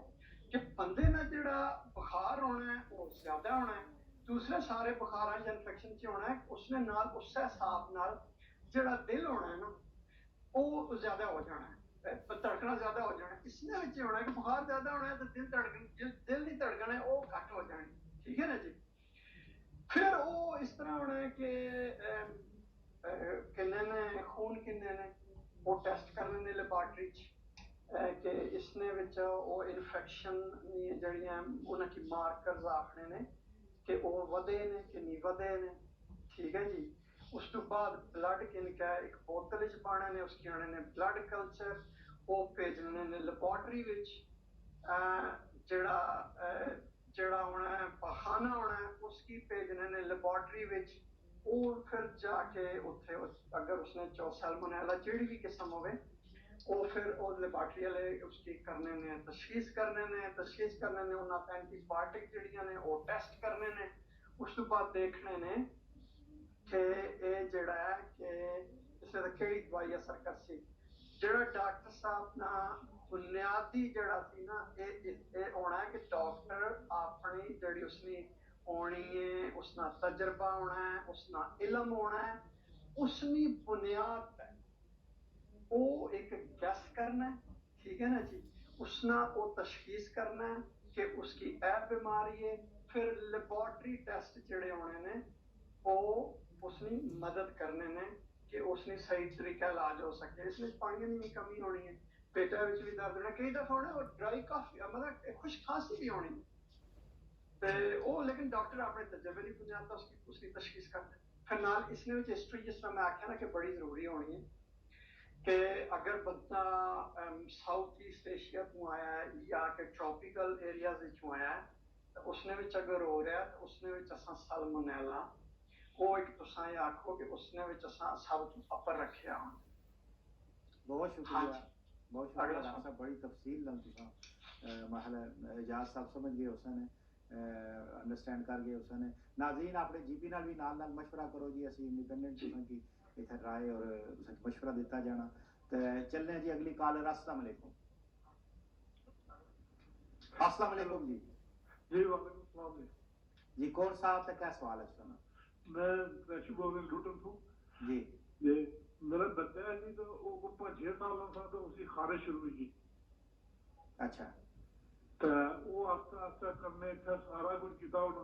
कि बंदे में जड़ा बुखार होना है वो ज्यादा होना है, दूसरे सारे बुखार या इन्फेक्शन च होना है, उसने नाल उस हिसाब नाल जड़ा दिल होना है ना वो ज्यादा हो जाना है, धड़कना ज्यादा हो जाना है। इसने विच होना है कि बुखार ज्यादा होना है तो दिल की धड़कन है वो घट हो जानी, ठीक है ना जी। फिर वो इस तरह होना है कि किन्ने ने खून किन्ने ने वो टेस्ट करने ने लेबोरेटरी कि इसने विच वो इन्फेक्शन जड़ियां उन्हां की मार्कर्स आखने ने कि वो वधे ने कि नहीं वधे ने, ठीक है जी। उस तो बाद ब्लड किनका एक बोतल च पाने ने, उसकी आने ने ब्लड कल्चर वो भेजने ने लेबोरेटरी विच, जड़ा होना है बहाना होना है उसकी भेजने ने लेबोरेटरी विच, और फिर जाके उत्थे अगर उसने सैल्मोनेला जेड़ी भी किस्म होवे वो फिर वो लेबोरेटरी वाले उसकी करने ने तशखीस करने ने उन्हां एंटीबायोटिक जड़ियां ने वो टेस्ट करने ने, उस तो बाद देखने ने कि ये जड़ा है कि इसे केड़ी दवाई असर करसी। जड़ा डॉक्टर साहब ना बुनियादी जड़ा सी ना ये होना है कि डॉक्टर अपनी जड़ी उसने होनी है, उसना तजर्बा होना है, उसना इलम होना है, उसनी बुनियाद है वो एक गैस करना है, ठीक है ना जी। उसना वो तशखीस करना है कि उसकी ए बीमारी है, फिर लेबोरेटरी टेस्ट जड़े होने ने वो उसनी मदद करने ने कि उसने सही तरीका इलाज हो सके। इसमें पानी की कमी होनी है, पेटा विच भी दर्द होना, कई दफा होना और ड्राई काफी मतलब खुश खांसी भी होनी ते वो, लेकिन डॉक्टर अपने तजर्बे की बुनियाद पर उसकी तशखीस करते। फिर नाल इसने विच हिस्ट्री जिस तरह मैं आख्या ना कि बड़ी जरूरी होनी है कि अगर बंदा साउथ ईस्ट एशिया तो आया है या कि ट्रॉपिकल एरियाज विचों आया है तो उसने विच अगर हो रहा है तो उसने विच असां सैल्मोनेला वो एक तुसां ये आखो कि उसने विच असां सब तो अपर रखिया हुण। बहुत शुक्रिया, बहुत शुक्रिया डॉक्टर साहब, बड़ी तफसील नाल तुसां महल एजाज साहब समझ गए उसने अंडरस्टैंड कर गए उसने। नाज़रीन अपने जीपी नाल भी नाल मशवरा करो जी, असी इंडिपेंडेंट तुसां की इत्थे राय और मशवरा दिता जाना। तो चलने जी अगली कॉलर। अस्सलाम वालेकुम। अस्सलाम वालेकुम जी। जी वालेकुम सलाम जी कौन साहब तक क्या सवाल है सुना? मैं वैशु बोल रहा लुटन तो जी ये मेरा बच्चा है जी तो वो 5-6 साल था तो उसकी खारिश शुरू हुई। अच्छा तो वो आस्ता आस्ता करने था सारा कुछ किया होना,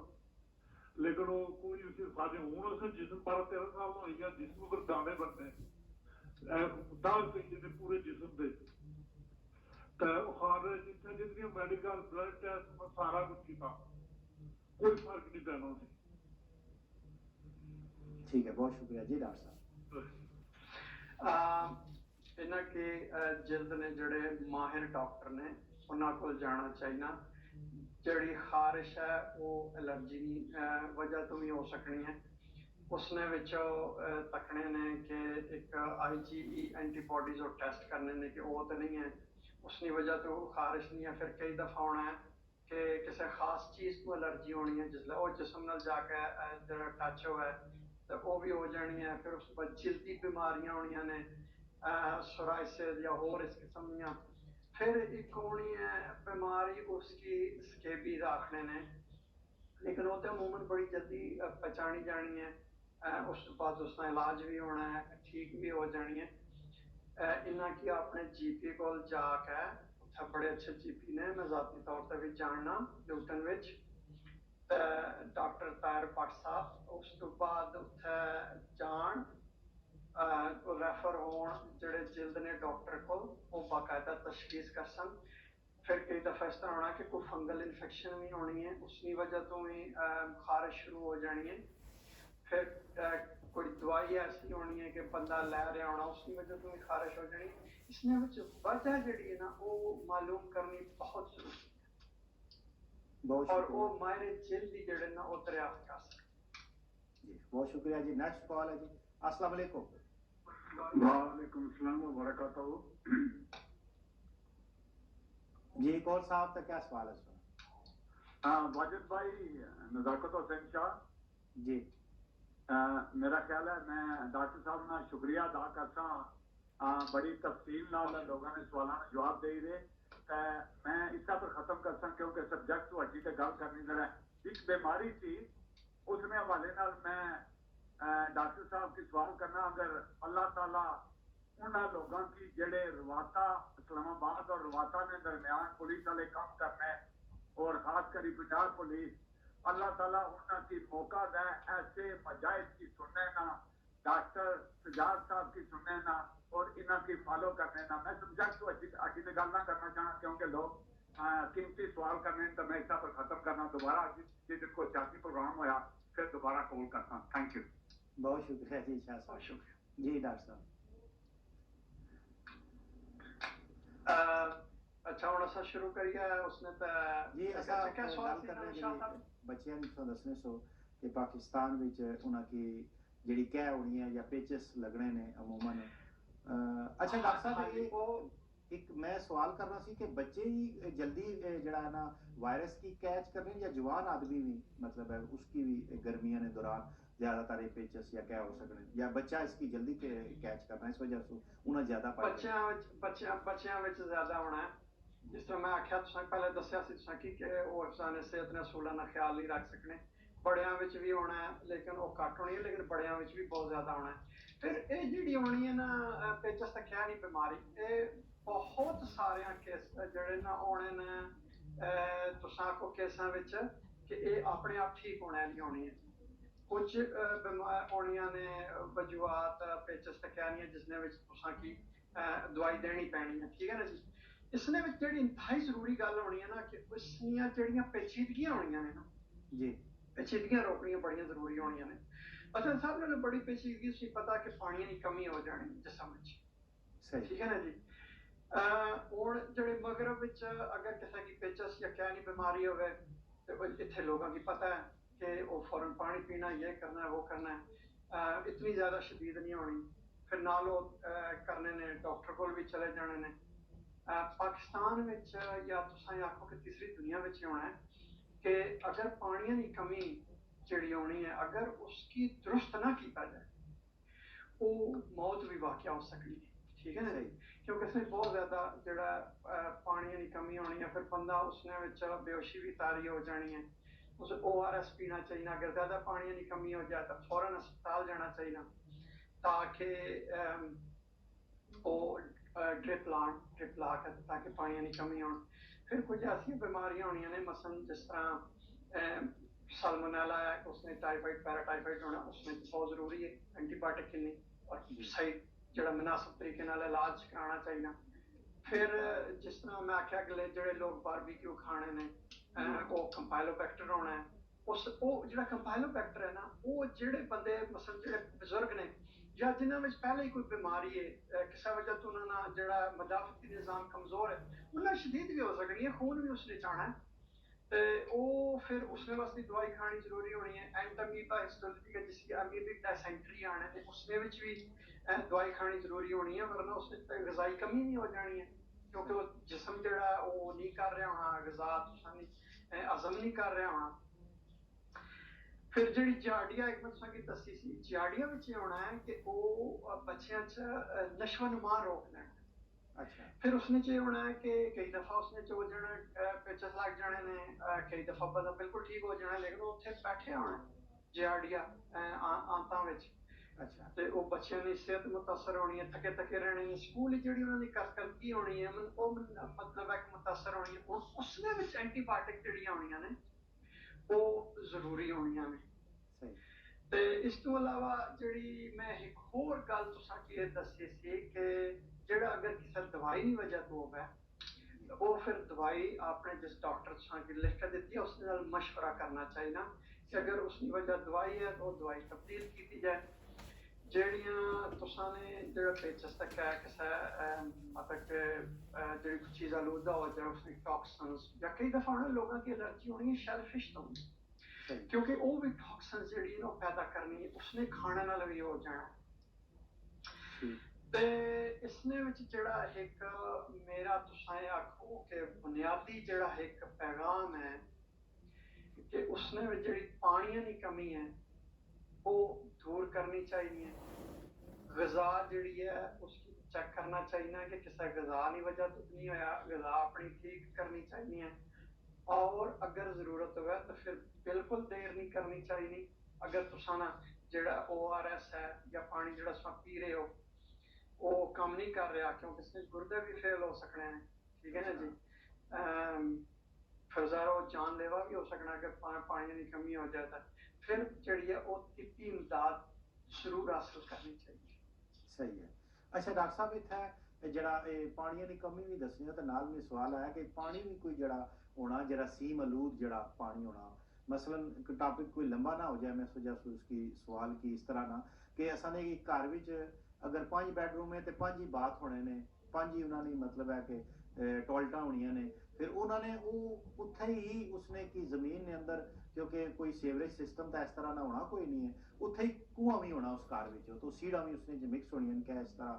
लेकिन वो कोई उसकी खारिश हूं उसने जिस्म 12-13 साल हो गया, जिस्म पर दाने बनने दाग पे पूरे जिस्म पे तो खारिश जितने जितनी मेडिकल ब्लड टेस्ट सारा कुछ किया, कोई फर्क नहीं पैना उसे। ठीक है, बहुत शुक्रिया जी डॉक्टर साहब। इन्हां के जिल्द ने जड़े माहिर डॉक्टर ने उन्हां को जाना चाहिए। जड़ी खारिश है वो एलर्जी वजह तो भी हो सकनी है, उसने विचों तकने ने कि एक IgE एंटीबॉडीज और टेस्ट करने ने कि वो तो नहीं है, उसकी वजह तो खारिश नहीं है। फिर कई दफ़ा होना है कि किसी खास चीज़ को एलर्जी होनी है, जिसले वो जिसम नाल जाके जरा टच होवे तो वो भी हो जानी है। फिर उस बाद जिल्दी बीमारियां होनियां ने, सोराइसिस या होर इस किस्म दियां। फिर एक होनी है बीमारी उसकी स्केबीज आखने ने, लेकिन वो तो अमूमन बड़ी जल्दी पहचानी जानी है, उस बाद उसका इलाज भी होना है, ठीक भी हो जानी है। इन्ना कि अपने जीपी को जाके उत्थे बड़े अच्छे जीपी ने, मैं जाती तौर पर भी जानना लूटन विच, डॉक्टर ताहिर भट्ट साहब। उस तो बाद उत्थे जान रेफर होन जेह्ड़े जिल्द ने डॉक्टर को, वो बाकायदा तशखीस करसन। फिर कई दफ़ा इस तरह होना कि कोई फंगल इन्फेक्शन भी होनी है, उसकी वजह तो भी खारिश शुरू हो जानी है। फिर कोई दवाई ऐसी होनी है कि बंदा लै रहा होना, उसकी वजह तो भी खारिश हो जानी। इसने वजह जी है ना वो मालूम करनी बहुत जरूरी है, और वो माहिर जिल्द ही जेड़े ना वो दरियाफ्त कर सकते जी। बहुत शुक्रिया जी। नेक्स्ट कॉल है जी। अस्सलाम वालेकुम। वालेकुम अस्सलाम व बरकातहू। जी कौन साहब का क्या सवाल है सर? हाँ वाजिद भाई, नज़ाकत हुसैन शाह जी। मेरा ख्याल है मैं डॉक्टर साहब ना शुक्रिया अदा करता। बड़ी तफसील नाल लोगों ने सवालों का जवाब दे रहे। मैं इस पर खत्म करता क्योंकि सब्जेक्ट वाटी ते गल करनी जरा एक बीमारी थी, उसने हवाले नाल मैं डॉक्टर साहब की सवाल करना। अगर अल्लाह ताला उन्होंने लोगों की जेड़े रवाता इस्लामाबाद और रवाता के दरमियान पुलिस वाले काम करने, और खास करी पंजाब पुलिस, अल्लाह ताला उन्होंने की मौका दे ऐसे मजाहिद की सुनने ना, डॉक्टर सजाद साहब की सुनने ना, और इन्हों की फॉलो करने ना। मैं सब्जेक्ट अच्छी तो गल ना करना चाहना क्योंकि लोग कीमती सवाल करने, तो मैं इस पर खत्म करना दोबारा जिसको सियासी प्रोग्राम होया फिर दोबारा कॉल करता। Thank you. बहुत शुक्रिया जी शाह साहब। बहुत शुक्रिया जी डॉक्टर साहब। अच्छा हुण असां शुरू करिए। उसने तो जी असा क्या सवाल गल सी कर ना रहे शाह जी साहब? बच्चियां नु दसने सो कि पाकिस्तान विच उन्हां की जेड़ी कह होनी है या पेचस लगने ने अमूमन। अच्छा डॉक्टर साहब हाँ जी, ये एक मैं सवाल करना सी कि बच्चे ही जल्दी जड़ा है ना वायरस की कैच करने या जवान आदमी भी मतलब है उसकी भी गर्मियां ने दौरान ज्यादातर पेचस या क्या हो सकने, या बच्चा इसकी जल्दी कैच करना इस वजह से उन्हें ज्यादा बच्चियां विच ज्यादा होना है। जिस तरह मैं आख्या तुसां पहले दस्या सी तुसां कि वो अफसाने सेहत ने असूलां दा ख्याल नहीं रख सकने। बड़ियां विच भी होना है लेकिन वो घट होनी है, लेकिन बड़ियां विच भी बहुत ज्यादा होना है। फिर ये जिहड़ी होनी है ना पेचस ते क्या नहीं बीमारी, ये बहुत सारे केस जेड़े ना होने ने तुसां आखो केसां विच कि ये अपने आप ठीक होने नहीं होनी है। कुछ बीमार होनियां ने वजूहात पेचस ते क्या नहीं है जिसने विच तुसां की दवाई देनी पैनी है, ठीक है ना जी। इसने विच जेह्ड़ी इंतहाई जरूरी गल होनी है ना कि उसनियां जेह्ड़ियां पेचीदगियां होनियां ने ना जी पेचीदगियां रोकनियां बड़ियां जरूरी होनियां ने। अच्छा साहब ने बड़ी पेचीदगी उसी पता कि पानी की कमी हो जानी जिस्म विच, सही ठीक है ना जी। हुण जेह्ड़े मगरब विच अगर किसी की पेचस या क्या नहीं बीमारी होवे तो इत्थे लोगों की पता है कि वो फौरन पानी पीना, ये करना है वो करना है, इतनी ज़्यादा शदीद नहीं होनी। फिर नाल वो करने ने डॉक्टर कोल भी चले जाने ने। पाकिस्तान विच या तुसां आखो कि तीसरी दुनिया विच होना है कि अगर पानी की कमी जिहड़ी होनी है अगर उसकी दुरुस्त ना किया जाए वो मौत भी वाकया हो सकती है, ठीक है ना जी। क्योंकि इसमें बहुत ज़्यादा जड़ा पानी की कमी होनी है, फिर बंदा उसने विच बेहोशी भी तारी हो जानी है। उसे ORS पीना चाहिए। अगर ज़्यादा पानी की कमी हो जाए तो फौरन अस्पताल जाना चाहिए ताकि वो ड्रिप ला कर ताकि पानी की कमी हो। फिर कुछ ऐसी बीमारियां होनी ने मसलन जिस तरह साल्मोनेला है, उसमें टाइफाइड पैराटाइफाइड होना, उसमें बहुत ज़रूरी है एंटीबायोटिक किन्नी और सही जड़ा मुनासिब तरीके नाल इलाज कराना चाहिए। फिर जिस तरह मैं आख्या कि जेड़े लोग बारबीक्यू खाने ने वो कंपाइलोबैक्टर होना है। उस वो जेड़ा कंपाइलोबैक्टर है ना वो जेड़े बंदे मसलन जेड़े बुजुर्ग ने या जिन्होंने पहले ही कोई बीमारी है किसी वजह तो उन्होंने जेड़ा मदाफती निज़ाम कमज़ोर है उन्हें शदीद भी हो सकनी है, खून भी उसने जाना है तो वो फिर उसने वास्ते दवाई खानी जरूरी होनी है। एंटामीबा हिस्टोलिटिका जिसकी अमीबिक डायसेंट्री आने ने उसने विच भी दवाई खानी जरूरी होनी है, वरना उसने गजाई कमी नहीं हो जानी है क्योंकि वो जिस्म जड़ा वो नहीं कर रहा होना, गजा हजम नहीं कर रहा होना। फिर जी जाड़िया एक मैं तुसें दसी सी जाड़िया विच होना है कि वो बच्चों च नशोनुमा रोक लेना। अच्छा फिर उसने च होना है कि कई दफ़ा उसने च हो जाना पेचस लग जाने ने, कई दफ़ा बंदा बिल्कुल ठीक हो जाना लेकिन उत्थे बैठे होना जाड़िया आंतां विच। ਅੱਛਾ ਤੇ ਉਹ ਬੱਚਿਆਂ ਦੀ ਸਿਹਤ ਮੁਤਾਸਰ ਹੋਣੀ ਹੈ, ਥਕੇ ਥਕੇ ਰਹਿਣੇ ਨੇ, ਸਕੂਲ ਜਿਹੜੀ ਉਹਨਾਂ ਦੀ ਕਸਕਲਗੀ ਹੋਣੀ ਹੈ, ਮਤਲਬ ਇੱਕ ਮੁਤਾਸਰ ਹੋਣੀ ਹੈ, ਉਸਦੇ ਵਿੱਚ ਐਂਟੀਬਾਇਓਟਿਕ ਜਿਹੜੀਆਂ ਹੋਣੀਆਂ ਨੇ ਉਹ ਜ਼ਰੂਰੀ ਹੋਣੀਆਂ ਨੇ। ਸਹੀ ਤੇ ਇਸ ਤੋਂ ਇਲਾਵਾ ਜਿਹੜੀ ਮੈਂ ਇੱਕ ਹੋਰ ਗੱਲ ਤੁਸਾਂ ਕੀ ਇਹ ਦੱਸੀ ਸੀ ਕਿ ਜਿਹੜਾ ਅਗਰ ਕਿਸੇ ਦਵਾਈ ਦੀ ਵਜ੍ਹਾ ਤੋਂ ਹੋਵੇ ਉਹ ਫਿਰ ਦਵਾਈ ਆਪਣੇ ਜਿਸ ਡਾਕਟਰ ਤੁਸਾਂ ਕੀ ਲਿਖ ਕੇ ਦਿੱਤੀ ਹੈ उसके ਨਾਲ मशवरा करना चाहिए कि अगर उसकी वजह दवाई है तो दवाई तब्दील की जाए। ਜਿਹੜੀਆਂ ਤੁਸਾਂ ਨੇ ਜਿਹੜਾ ਪੇਚਸ ਤੱਕ ਹੈ ਕਿਸੇ ਮਤਲਬ ਕਿ ਜਿਹੜੀ ਕੋਈ ਚੀਜ਼ ਆਲੂਦਾ ਹੋ ਜਾਏ ਉਸमें टॉक्सिन्स ਜਾਂ ਕਈ ਦਫਾ ਉਹਨਾਂ ਲੋਕਾਂ की एलर्जी होनी है शेलफिश ਤੋਂ ਸਹੀ ਕਿਉਂਕਿ ਉਹ ਵੀ ਟੌਕਸਿਨ ਜਿਹੜੀ ਨਾ ਉਹ ਪੈਦਾ ਕਰਨੀ ਉਸਨੇ ਖਾਣੇ ਨਾਲ ਵੀ ਹੋ ਜਾਣਾ। ਠੀਕ ਤੇ ਇਸਨੇ ਵਿੱਚ ਜਿਹੜਾ ਇੱਕ ਮੇਰਾ ਤੁਸਾਂ ਇਹ ਆਖੋ ਕਿ ਬੁਨਿਆਦੀ ਜਿਹੜਾ ਇੱਕ ਪੈਗਾਮ ਹੈ ਕਿ ਉਸਨੇ ਵਿੱਚ ਜਿਹੜੀ ਪਾਣੀਆਂ ਦੀ ਕਮੀ ਹੈ ਉਹ दूर करनी चाहिए। गज़ा जड़ी है उसकी चेक करना चाहिए कि किसी गज़ा की वजह तो नहीं होया, गज़ा अपनी ठीक करनी चाहिए और अगर ज़रूरत हो तो फिर बिल्कुल देर नहीं करनी चाहिए। अगर तुसा ना जेड़ा ORS है या पानी जेड़ा तुसा पी रहे हो वो काम नहीं कर रहा क्योंकि इसमें गुर्दे भी फेल हो सकने हैं, ठीक है ना जी। फिर ज़रा वो जानलेवा भी हो सकना कि पानी की कमी हो जाए तो फिर ਜਿਹੜੀ ਹੈ ਉਹ ਤਿੱਬੀ ਇਮਦਾਦ ਜ਼ਰੂਰ ਹਾਸਲ ਕਰਨੀ ਚਾਹੀਦੀ ਹੈ। ਸਹੀ ਹੈ। ਅੱਛਾ ਡਾਕਟਰ ਸਾਹਿਬ ਇੱਥੇ ਜਿਹੜਾ ਇਹ ਪਾਣੀਆਂ ਦੀ ਕਮੀ ਵੀ ਦੱਸੀ ਹੈ ਤੇ ਨਾਲ ਮੈਨੂੰ ਸਵਾਲ ਆਇਆ ਕਿ ਪਾਣੀ ਵੀ ਕੋਈ ਜਿਹੜਾ ਹੋਣਾ ਜਰਾਸੀਮ ਆਲੂਦ ਜਿਹੜਾ ਪਾਣੀ होना मसलन एक टॉपिक कोई लंबा ना हो जाए मैं सोचा उसकी सवाल की इस तरह ना कि असां ने घर विच अगर 5 बेडरूम है तो 5 ही बाथ होने ने 5 ही उन्होंने मतलब है कि टॉयलेटां होनियां ने फिर उन्होंने वो उत्थे ही उसने की जमीन ने अंदर क्योंकि कोई सीवरेज सिस्टम तो इस तरह ना होना कोई नहीं है उत्थे ही कुआं भी होना उस घर विच तो सीढ़ा भी उसने मिक्स होनी क्या इस तरह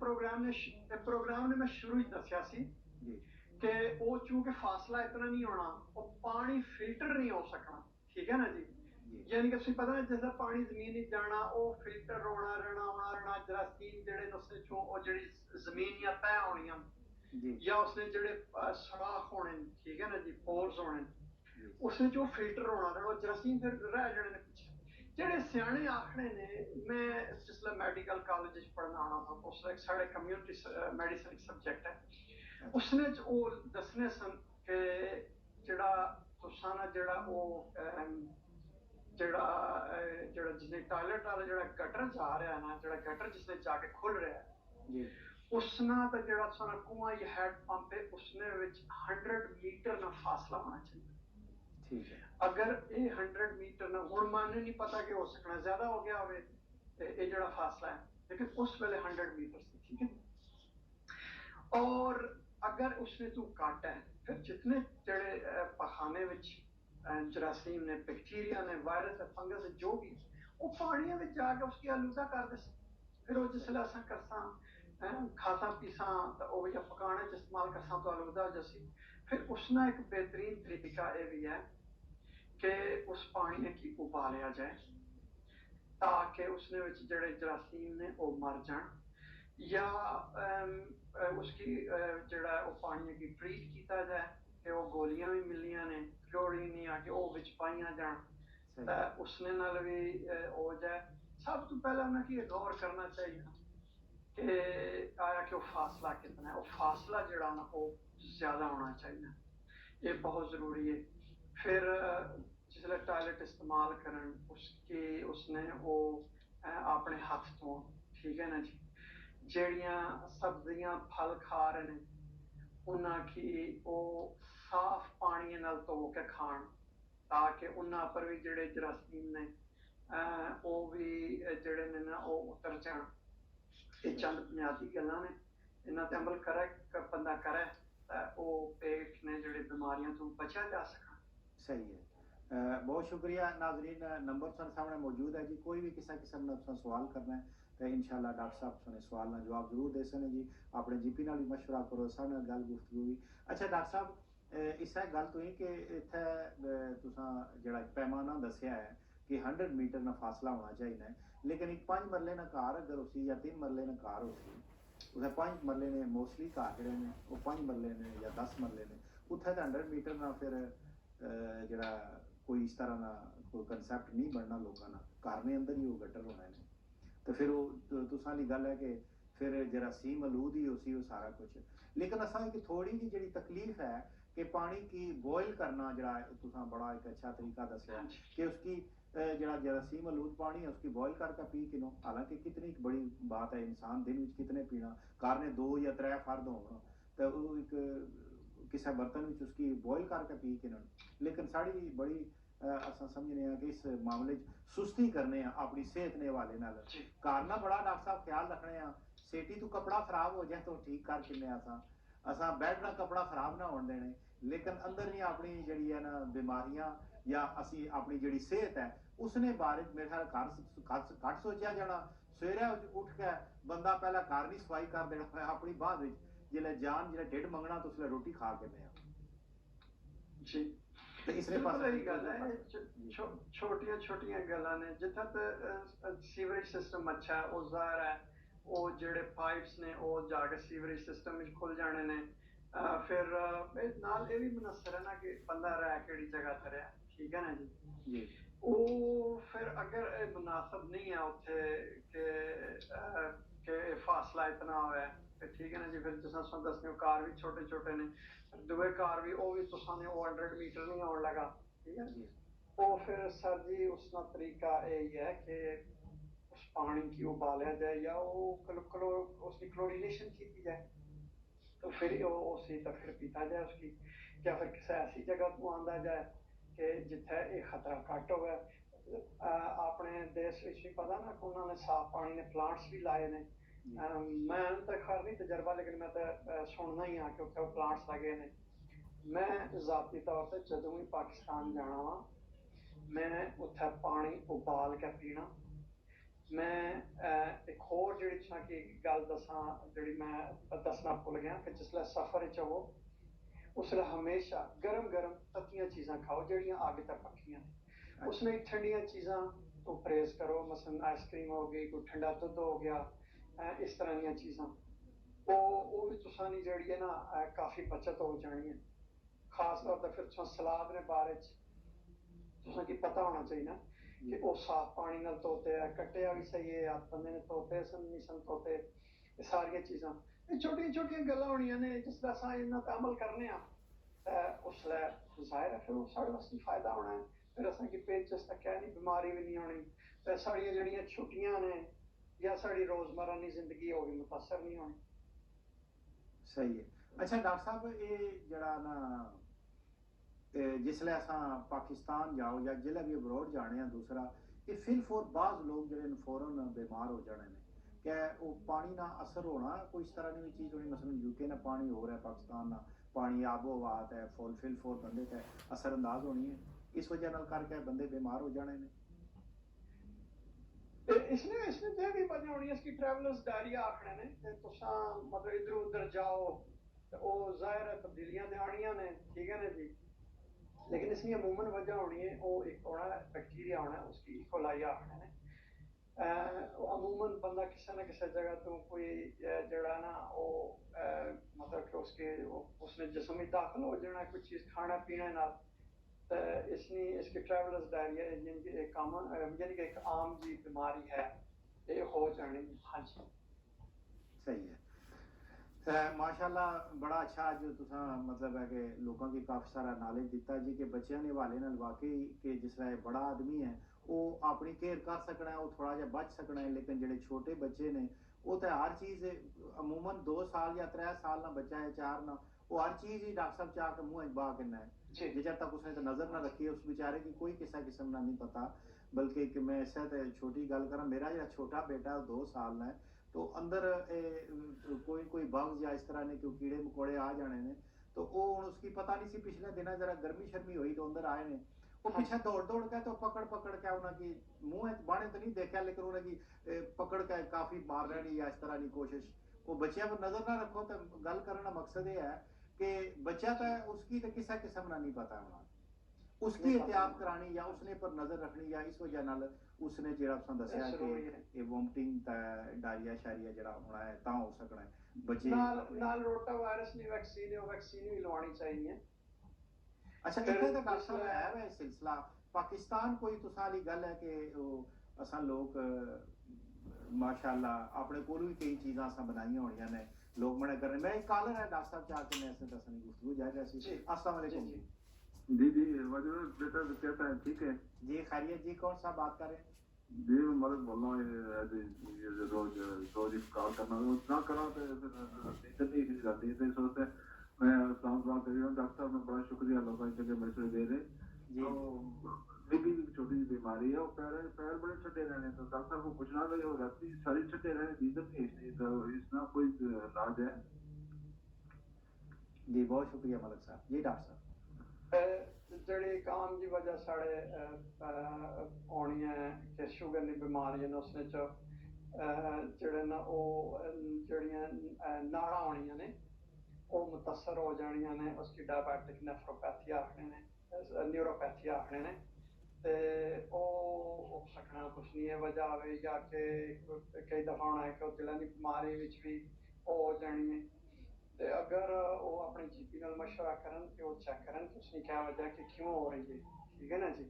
प्रोग्राम ने मैं शुरू ही दसिया सी कि वो चूंकि फासला इतना नहीं होना वो पानी फिल्टर नहीं हो सकना, ठीक है ना जी। यानी कि तुसीं पता ना जिसदा पानी जमीन नहीं जाना वो फिल्टर होना जरासीम जेड़े ने उसदे चों ओ जेड़ी जमीन या तह होनियां या उसने जेड़े सुराख होने, ठीक है ना जी, पोर्स होने उसने जो फिल्टर होना रहना जरासीम फिर रह जाने ने पिछे। जेड़े सियाने आखने ने मैं जिसले मेडिकल कॉलेज पढ़ना आना था उसले साढ़े कम्यूनिटी मेडिसिन सब्जेक्ट है उसने वो दसने सन कि जेड़ा तुसां ना जेड़ा वो जेड़ा जिसने टॉयलेट वाला जेड़ा गटर जा रहा है ना जेड़ा गटर जिसने जाके खुल रहा है उसना तो जेड़ा सारा कुआं या हैड पंप है उसने विच 100 मीटर ना फासला होना चाहिए, ठीक है। अगर ये 100 मीटर ना हुण माने नहीं पता कि हो सकना ज्यादा हो गया होवे ये जेड़ा फासला है लेकिन उस वेले 100 मीटर से, ठीक है। और अगर उसने तू काटा है फिर जितने जेड़े पखाने विच जरासीम ने बैक्टीरिया ने वायरस है फंगस जो भी वो पानी में जाके उसकी आलूदा कर दे फिर वो जिसले असां करसां खाता पीसा तो वो या पकाने च इस्तेमाल करसां तो आलूदा हो जसी। फिर उसना एक बेहतरीन तरीका ये भी है कि उस पानी की उबालिया जाए ताकि उसने विच जेड़े जरासीम ने वो मर जान या उसकी जेड़ा वो पानी की ट्रीट किया जाए कि वो गोलियां भी मिलनियां ने फ्लोरीन या कि वो विच पाइयां जान उसने नाल भी हो जाए। सब तो पहले उन्हें की गौर करना चाहिए कि आया कि वो फासला कितना है, वो फासला जड़ा ना वो ज्यादा होना चाहिए, ये बहुत जरूरी है। फिर जिसले टॉयलेट इस्तेमाल करन उसकी उसने वो अपने हाथ तो, ठीक है ना जी, जेड़ियां सब्जियां फल खा रहे ने उन्हां की वो साफ पानी नाल धो के खान ताकि उन्हां पर भी जेड़े जरासीम ने वो भी जेड़े ने ना वो उतर जान। ये चंद बुनियादी गल्लां ने इन्हां ते अमल करे बंदा करे वो पेट ने जेड़े बीमारियां तो बचा जा सके। सही है। बहुत शुक्रिया नाजरीन, नंबर सन सामने मौजूद है जी, कोई भी किसी किस्म का सवाल करना है तो इंशाल्लाह डॉक्टर साहब सुने सवाल ना जवाब जरूर दे सकने जी। अपने जीपी नाल भी मशवरा करो, सब नाल गल गुफ्तगू भी। अच्छा डॉक्टर साहब इस गल तो ही कि इत्थे तुसां जेड़ा पैमाना दस्सिया है कि 100 मीटर ना फासला होना चाहिए लेकिन एक 5 मरले ना घर अगर उसी या 3 मरले ना घर उसी उसे 5 मरले ने मोस्टली घर जेड़े ने वो 5 मरले ने या 10 मरले ने उत्थे तो 100 मीटर ना फिर जेड़ा ਕੋਈ ਇਸ ਤਰ੍ਹਾਂ ਦਾ ਕੋਈ ਕਨਸੈਪਟ ਨਹੀਂ ਬਣਨਾ ਲੋਕਾਂ ਦਾ, ਘਰ ਨੇ ਅੰਦਰ ਹੀ ਉਹ ਗਟਰ ਹੋਣੇ ਨੇ। ਤੇ ਫਿਰ ਉਹ ਤੁਸਾਂ ਦੀ ਗੱਲ ਹੈ ਕਿ ਫਿਰ ਜਰਾਸੀਮ ਆਲੂਦ ही उसी वो सारा कुछ। लेकिन असा एक थोड़ी जी जी तकलीफ है कि पानी की बॉयल करना जरा तुसां बड़ा एक अच्छा तरीका दसिया कि उसकी जरा जरासीम आलूद पानी है उसकी बॉयल करके पी किनो, हालांकि कितनी बड़ी बात है, इंसान दिन में कितने पीना, घर ने 2 या 3 फर्द हो तो एक किसी बर्तन में उसकी बॉयल करके पी किनो। लेकिन साड़ी बड़ी असा समझने हैं कि इस मामले सुस्ती करने अपनी सेहत ने हवाले नाल घर ना बड़ा डॉक्टर साहब ख्याल रखने हैं, सेठी तू कपड़ा खराब हो जाए तो ठीक कर किन्ने असा बैड ना कपड़ा खराब ना होने देने, लेकिन अंदर ही अपनी जड़ी है ना बीमारियां या असी अपनी जड़ी सेहत है उसने बारे मेरे ख्याल घट सोचा जाना। सवेरे उठ के बंदा पहला घर नहीं सफाई कर देना अपनी बाद जिसले जान जिसले ढिड मंगना तो उसले रोटी खा के जी ਤੇ ਇਸਨੇ ਬਿਲਕੁਲ ਇਹੀ ਗੱਲ ਹੈ, ਛੋਟੀਆਂ ਛੋਟੀਆਂ ਗੱਲਾਂ ਨੇ। ਜਿੱਥੇ ਤੱਕ ਸੀਵਰੇਜ ਸਿਸਟਮ ਅੱਛਾ ਹੈ, ਉਹ ਜ਼ਾਹਿਰ ਹੈ ਉਹ ਜਿਹੜੇ ਪਾਈਪਸ ਨੇ ਉਹ ਜਾ ਕੇ ਸੀਵਰੇਜ ਸਿਸਟਮ ਵਿੱਚ ਖੁੱਲ ਜਾਣੇ ਨੇ। ਫਿਰ ਨਾਲ ਇਹ ਵੀ ਮਨਸਰ ਹੈ ਨਾ ਕਿ ਬੰਦਾ ਰਹਿ ਕਿਹੜੀ ਜਗ੍ਹਾ ਤੇ ਰਿਹਾ, ਠੀਕ ਹੈ ਨਾ ਜੀ। ਉਹ ਫਿਰ ਅਗਰ ਇਹ ਮੁਨਾਸਬ ਨਹੀਂ ਹੈ ਉੱਥੇ ਕਿ ਫਾਸਲਾ ਇਤਨਾ ਹੋਇਆ ਤੇ ਠੀਕ ਹੈ ਨਾ ਜੀ। ਫਿਰ ਜਿਸ ਤਰ੍ਹਾਂ ਦੱਸਦੇ ਹੋ ਕਾਰ ਵੀ ਛੋਟੇ ਛੋਟੇ ਨੇ, दूए कार भी वो भी तुसा ने 100 मीटर नहीं आने लगा, ठीक है जी। वो फिर सर जी उसका तरीका यही है कि उस पानी की उबाला जाए या वो उसकी क्लोरीनेशन की जाए तो फिर वो उसी तो फिर पीता जाए उसकी, या फिर किसी ऐसी जगह को आंदा जाए कि जिथे ये खतरा घट हो। अपने देश में भी पता ना कि उन्होंने साफ पानी ने प्लांट्स भी लाए ने। मैं तो खैर नहीं तजर्बा, लेकिन मैं तो सुनना ही हाँ कि उत्थे प्लांट्स लगे ने। मैं ज़ाती तौर पर जदों भी पाकिस्तान जाना वा मैं उत्थे पानी उबाल के पीना। मैं एक होर जिहड़ी तुसां की गल दसां जिहड़ी मैं दसना भुल गया कि जिसलै सफर च होवो उसलै हमेशा गर्म गर्म तत्तियां चीज़ां खाओ जिहड़ियां अग ते पक्कियां ने। उसने ठंडियां चीज़ां तो परहेज करो, मसलन आइसक्रीम हो गई, कोई ठंडा दुद्ध हो गया, इस तरह दी चीज़ां वो भी तुसां दी जिहड़ी है ना काफ़ी बचत हो जानी है। खास तौर पर फिर तुसां सलाद ने बारे च तुसां की पता होना चाहिए ना कि वो साफ पानी नाल धोते हैं, कट्टिया भी सही है या बंदे ने धोते नहीं सन धोते, ये सारियां चीज़ां ये छोटियां छोटियां गल्लां होनियां ने जिसलै असां इन्हां ते अमल करने उसलै ज़ाहिर है फिर वो साढ़े वास्ते फायदा होना है। फिर असां की पेट च तक क्या नहीं बीमारी भी नहीं होनी ते साड़ियां जिहड़ियां छुट्टियां ने या साड़ी रोजमर्रा की जिंदगी वो भी मुतासर नहीं होनी। सही है। अच्छा डॉक्टर साहब ये जड़ा ना जिसले असा पाकिस्तान जाओ या जिले भी अब्रोड जाने हैं दूसरा ये फिल फोर बाज लोग जड़े फौरन बीमार हो जाने ने क्या वो पानी ना असर होना कोई इस तरह की चीज़ होनी, मसलन यूके ना पानी हो रहा है पाकिस्तान ना पानी आबो हवात है फुल फिल फोर बंदे ते असर अंदाज होनी है, इस वजह नाल करके बंदे बीमार हो जाने ने। इसने जेह्ड़ी वजह होनी है इसकी ट्रैवलर्स डायरिया आखने ने ते तुसां मतलब इधर उधर जाओ तो वो जाहिर है तब्दीलियां ते आनियां ने, ठीक है ना जी। लेकिन इसकी अमूमन वजह होनी है वो एक होना है बैक्टीरिया होना है उसकी इकोलाई आखने ने। अमूमन बंदा किसी न किसी जगह तो कोई जड़ा ना वो मतलब कि उसने जिस्म में दाखिल हो जाना कोई चीज़ खाना पीने नाल इसकी ट्रैवलर्स डायरिया यानी कि एक कॉमन यानी कि एक आम जी बीमारी है ये हो जानी। हाँ जी सही है। माशाल्लाह बड़ा अच्छा अज तुसा मतलब है कि लोगों की काफ़ी सारा नॉलेज दिता जी कि बच्चों के हवाले नाल वाकई कि जिसला बड़ा आदमी है वो अपनी केयर कर सकना है, वो थोड़ा जा बच सकना है, लेकिन जेडे छोटे बच्चे ने वो तो हर चीज़ अमूमन 2 साल या 3 साल ना बच्चा है 4 ना वो हर चीज़ ही डॉक्टर साहब चाह के मुँह बहा करना है जिस तक उसने तो नज़र ना रखी है उस बेचारे की कोई किसा किस्म का नहीं पता। बल्कि कि मैं ऐसा तो छोटी गल करा मेरा जो छोटा बेटा 2 साल है तो अंदर कोई बग या इस तरह ने क्यों कीड़े मकोड़े आ जाने ने तो वो उसकी पता नहीं सी पिछले दिन जरा गर्मी शर्मी हुई तो अंदर आए ने वो पीछे दौड़ दौड़ के तो पकड़ के उन्होंने मुँह बाणे तो नहीं देखा लेकिन उन्होंने पकड़ के काफ़ी मार रही या इस तरह की कोशिश वो बच्चों पर नज़र ना रखो तो गल करने का मकसद ये है कि बच्चा तो उसकी तो किसा किस्म का नहीं पता होना उसकी एहतियात करानी या उसने पर नजर रखनी या इस वजह नाल उसने जेड़ा तुसां दस्या कि ये वोमिटिंग डायरिया शायरिया जेड़ा होना है ता हो सकना है बच्चे नाल रोटा वायरस नी वैक्सीन है वो वैक्सीन भी लवानी चाहिए अच्छा फिर इत्थे तो डॉक्टर साहब जिसलै है वै सिलसिला पाकिस्तान कोई तुसां आह्ली गल है कि असां लोग माशाअल्लाह अपने कोल भी कई चीज़ां असां बनाइयां होनियां ने लोग मना कर रहे मैं एक कॉलर है डॉक्टर साहब चाह के मैं इसने दसने गुफ्तगू जारी रही जी अस्सलाम जी वालेकुम जी जी वजूद बेटा कैसा है ठीक है जी खैरियत जी कौन सा बात कर रहे हैं जी मदद बोल रहा हूँ ये रोज रोज कॉल करना ना करा तो फिर नींद नहीं आती है सोचते मैं सलाम सलाम कर रहा हूँ डॉक्टर साहब ने बड़ा शुक्रिया लोगों के जगह मैसेज दे रहे जी तो बीबी की छोटी सी बीमारी है वो पैर पैर बड़े छठे रहने तो डॉक्टर साहब को पूछना था वो रात सारी छठे रहने नींद नहीं इसलिए तो इसना कोई इलाज है जी बहुत शुक्रिया मलिक साहब जी डॉक्टर साहब ਜਿਹੜੀ ਇੱਕ ਆਮ ਜੀ ਵਜ੍ਹਾ ਸਾਡੇ ਆਉਣੀ ਹੈ ਕਿ ਸ਼ੂਗਰ ਦੀ ਬਿਮਾਰੀ ਨੇ ਉਸਨੇ ਚ ਜਿਹੜੇ ਨਾ ਉਹ ਜਿਹੜੀਆਂ ਨਾੜਾਂ ਆਉਣੀਆਂ ਨੇ ਉਹ ਮੁਤਾਸਰ ਹੋ ਜਾਣੀਆਂ ਨੇ ਉਸकी ਡਾਇਬੈਟਿਕ ਨੈਫਰੋਪੈਥੀ ਆਖਦੇ ਨੇ ਨਿਊਰੋਪੈਥੀ ਆਖਦੇ ਨੇ ਤੇ ਉਹ ਸਕਣਾ ਕੁਛ ਨਹੀਂ ਹੈ ਵਜ੍ਹਾ ਹੋਵੇ ਜਾਂ ਕਿ ਕਈ ਦਫਾ ਹੋਣਾ ਹੈ ਕਿ ਉਹ ਦਿਲਾਂ ਦੀ ਬਿਮਾਰੀ ਵਿੱਚ ਵੀ ਉਹ ਹੋ ਜਾਣੀ ਹੈ ਤੇ ਅਗਰ ਉਹ ਆਪਣੇ ਜੀਪੀ ਨਾਲ ਮਸ਼ਵਰਾ ਕਰਨ ਤੇ ਉਹ ਚੈੱਕ ਕਰਨ ਕਿ ਉਸਨੇ ਕਿਆ ਵਜ੍ਹਾ ਕਿ ਕਿਉਂ ਹੋ ਰਹੀ ਹੈ ਠੀਕ ਹੈ ਨਾ ਜੀ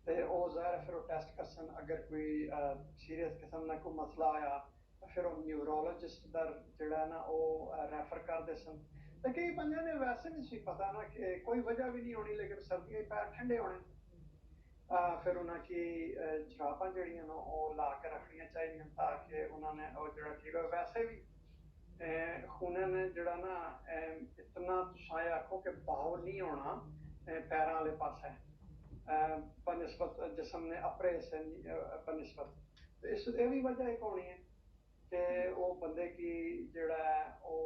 ਤੇ ਉਹ ਜ਼ਾਹਿਰ ਫਿਰ ਉਹ ਟੈਸਟ ਕਰਸਨ ਅਗਰ ਕੋਈ ਸੀਰੀਅਸ ਕਿਸਮ ਦਾ ਕੋਈ ਮਸਲਾ ਆਇਆ ਤਾਂ ਫਿਰ ਉਹ ਨਿਊਰੋਲੋਜਿਸਟ ਦਾ ਜਿਹੜਾ ਨਾ ਉਹ ਰੈਫਰ ਕਰਦੇ ਸਨ ਤੇ ਕਈ ਬੰਦਿਆਂ ਨੇ ਵੈਸੇ ਨਹੀਂ ਸੀ ਪਤਾ ਨਾ ਕਿ ਕੋਈ ਵਜ੍ਹਾ ਵੀ ਨਹੀਂ ਹੋਣੀ ਲੇਕਿਨ ਸਰਦੀਆਂ ਪੈਰ ਠੰਡੇ ਹੋਣੇ ਫਿਰ ਉਹਨਾਂ ਕੀ ਜਰਾਬਾਂ ਜਿਹੜੀਆਂ ਨੇ ਉਹ ਲਾ ਕੇ ਰੱਖਣੀਆਂ ਚਾਹੀਦੀਆਂ ਤਾਂ ਕਿ ਉਹਨਾਂ ਨੇ ਉਹ ਜਿਹੜਾ ਠੀਕ ਹੈ ਵੈਸੇ ਵੀ खूने ने जड़ा ना इतना तुसां आखो कि बहाव नहीं होना पैरों वाले पासे बनस्बत जिसम ने अपरे हिस्से बनस्बत तो इस ये भी वजह एक होनी है कि वो बंदे की जड़ा है वो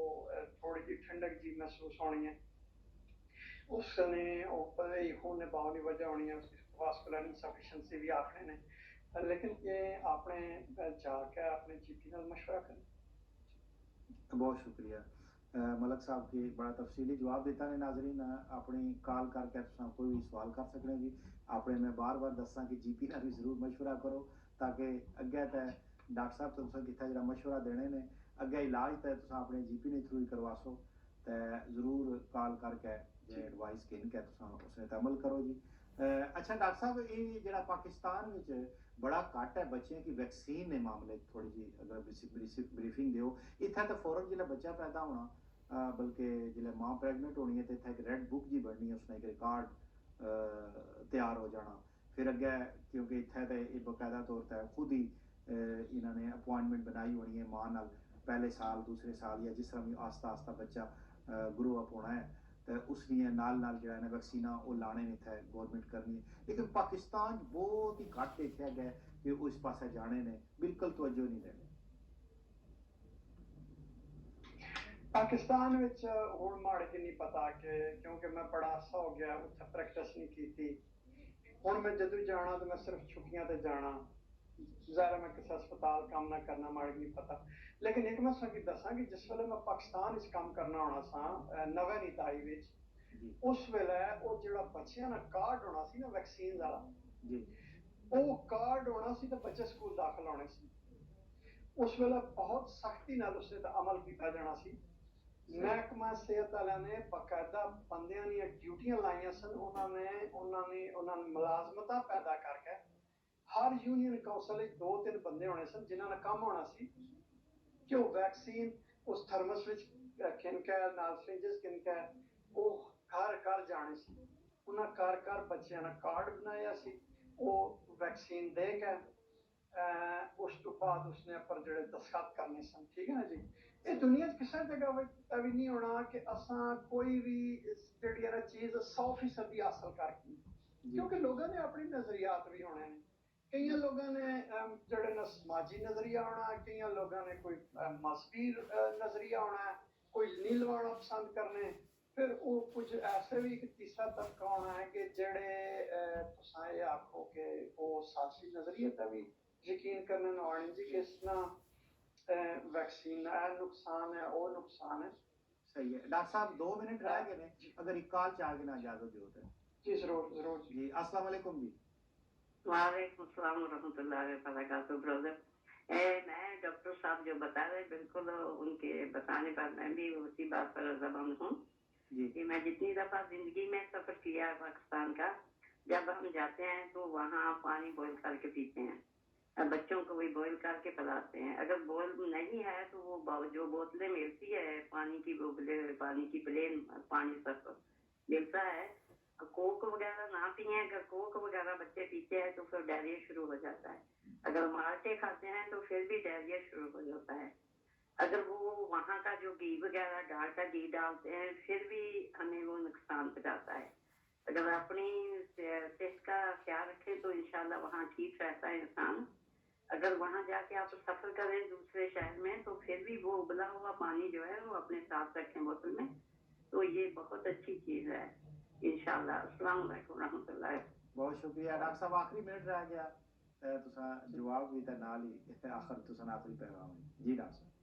थोड़ी जी ठंडक जी महसूस होनी है उसने खून ने बहाव की वजह होनी है उसकी वास्कुलर इनसफिशिएंसी भी आखने ने लेकिन ये अपने जाके अपने जीपी नाल मशवरा करें बहुत शुक्रिया मलक साहब की बड़ा तफसीली जवाब देता ने नाजरीन अपनी कॉल करके तुम कोई भी सवाल कर सकते जी अपने मैं बार बार दसा कि जीपी ना भी जरूर मशवरा करो ताकि अगे तो डॉक्टर साहब तुम कितना जरा मशवरा देने ने अगे इलाज तो तुम अपने जीपी ने थ्रू ही करवा सो तो जरूर कॉल करके जो एडवाइस किन के उसने अमल करो जी अच्छा डॉक्टर साहब ये जरा पाकिस्तान में बड़ा घट है बच्चों की वैक्सीन ने मामले थोड़ी जी अगर ब्रीफिंग दो इतना तो फौरन जो बच्चा पैदा होना बल्कि जो मां प्रैगनेंट होनी है तो इतना एक रेड बुक जी बननी है उसने एक रिकॉर्ड तैयार हो जाना फिर अगे क्योंकि इतना तो ये बकायदा तौर पर खुद ही इन्होंने अपॉइंटमेंट बनाई होनी है मां नाल पहले साल दूसरे साल या जिस तरह भी आस्ता आस्ता बच्चा ग्रो अप होना है तो उसलिए नाल जो है वैक्सीना वो लाने ने इतना गौरमेंट करनी है लेकिन पाकिस्तान बहुत ही घट देखा गया कि उस पास जाने ने बिल्कुल तवज्जो नहीं देने पाकिस्तान विच हुण माड़े की नहीं पता कि क्योंकि मैं बड़ा अरसा हो गया उत्थे प्रैक्टिस नहीं की थी हुण मैं जदों जाना तो मैं सिर्फ छुट्टियां ते जाना ज़ाहिर मैं किसी अस्पताल काम ना करना माड़े नहीं पता लेकिन एक मैं तुहानू दसां कि जिस वेले मैं पाकिस्तान विच काम करना होना सा नवे नीताई विच उस वेले वो जिहड़ा बच्चियां दा कार्ड होना सी ना वैक्सीन वाला जी वो कार्ड होना सी ते बच्चे स्कूल दाखिल होने सी उस वेले बहुत सख्ती नाल उसते ते अमल किया जाना सी महकमा सेहत वाले ने बाकायदा बंदियां दी ड्यूटियां लाइयां सन उन्होंने मुलाजमता पैदा करके हर यूनियन काउंसिल 2-3 बंदे होने सन जिन्होंने काम होना सी कि वो वैक्सीन उस थर्मस विच किनके नाल सिरिंजेस किनके वो घर घर जाने सी उन्हें घर बच्चों ने कार्ड बनाया सी वो वैक्सीन दे के उस तो बाद उसने पर जेड़े दस्तखत करने सन ठीक है ना जी ये दुनिया किसी जगह भी नहीं होना कि असा कोई भी जेड़ी है चीज 100% हासिल करके क्योंकि लोगों ने अपने नजरियात भी होने ने कई लोगों ने जड़े ना समाजी नजरिया होना कई लोगों ने कोई मजहबी नजरिया होना कोई नील लवाना पसंद करने फिर वो कुछ ऐसे भी एक तीसरा तबका होना है कि जेड़े तुसां ये आखो कि वो सासी नजरिए का भी यकीन करने आने जी कि इस ना वैक्सीन है नुकसान है वो नुकसान है सही है डॉक्टर साहब 2 मिनट रह गए ने अगर एक कॉल चाह के ना इजाजत दो तो जी जरूर जरूर जी अस्सलाम वालेकुम जी वालेकुम अस्सलाम रहमतुल्लाहि व बरकातहू ब्रदर मैं डॉक्टर साहब जो बता रहे बिल्कुल उनके बताने पर मैं भी उसी बात पर जबान हूँ जी कि मैं जितनी दफा जिंदगी में सफर किया है पाकिस्तान का, जब हम जाते हैं तो वहाँ पानी बॉईल करके पीते हैं। अब बच्चों को भी बॉईल करके पिलाते हैं। अगर बॉईल नहीं है तो वो जो बोतलें मिलती है पानी की, पानी की प्लेन पानी सब मिलता है, कोक वगैरह ना पिए। अगर कोक वगैरह बच्चे पीते हैं तो फिर डायरिया शुरू हो जाता है। अगर माल्टे खाते हैं तो फिर भी डायरिया शुरू हो जाता है। अगर वो वहाँ का जो घी वगैरह डाल का घी डालते हैं फिर भी हमें वो नुकसान पहुँचाता है। अगर अपनी सेहत का ख्याल रखें तो इंशाल्लाह वहाँ ठीक रहता है इंसान। अगर वहाँ जाके आप सफर करें दूसरे शहर में तो फिर भी वो उबला हुआ पानी जो है वो अपने साथ रखें बोतल में, तो ये बहुत अच्छी चीज है इंशाल्लाह। अस्सलाम वालेकुम रहमतुल्लाह। बहुत शुक्रिया डॉक्टर साहब। आखिरी मिनट रह गया, तुसा जवाब भी ते नाल ही आखिर तुसा आखिरी पैगाम जी डॉक्टर साहब।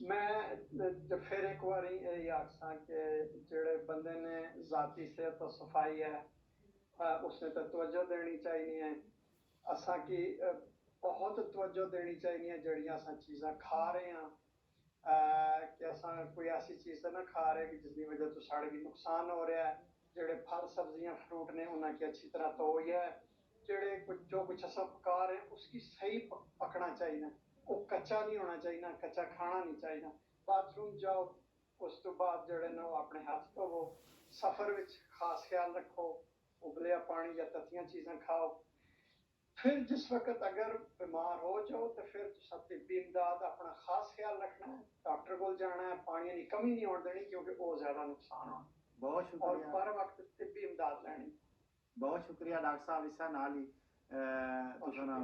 मैं फिर एक बारी यही आखसा कि जेड़े बंदे ने जाती सेहत और सफाई है उसने तो तवज्जो देनी चाहिए। असा की बहुत तवज्जो देनी चाहिए जड़ियां असा चीज़ां खा रहे हैं कि असा कोई ऐसी चीज़ तो ना खा रहे कि जिसकी वजह तो साढ़े भी नुकसान हो रहा है। जेड़े फल सब्जियां फ्रूट ने उन्हें की अच्छी तरह धोई है। जेड़े कुछ जो कुछ असा पका रहे हैं उसकी सही पकना चाहिए, वो कच्चा नहीं होना चाहिए, कच्चा खाना नहीं चाहिए। बाथरूम जाओ उस तो बाद जड़े ना अपने हाथ धोवो। सफर विच खास ख्याल रखो, उबलिया पानी या ततियां चीज़ां खाओ। फिर जिस वक्त अगर बीमार हो जाओ तो फिर तिब्बी इमदाद अपना खास ख्याल रखना है, डॉक्टर को जाना है, पानी की कमी नहीं होने देनी क्योंकि वो ज्यादा नुकसान हो। बहुत और शुक्रिया, हर वक्त तिब्बी इमदाद लेनी। बहुत शुक्रिया डॉक्टर साहब। इसा नाल ही तुसां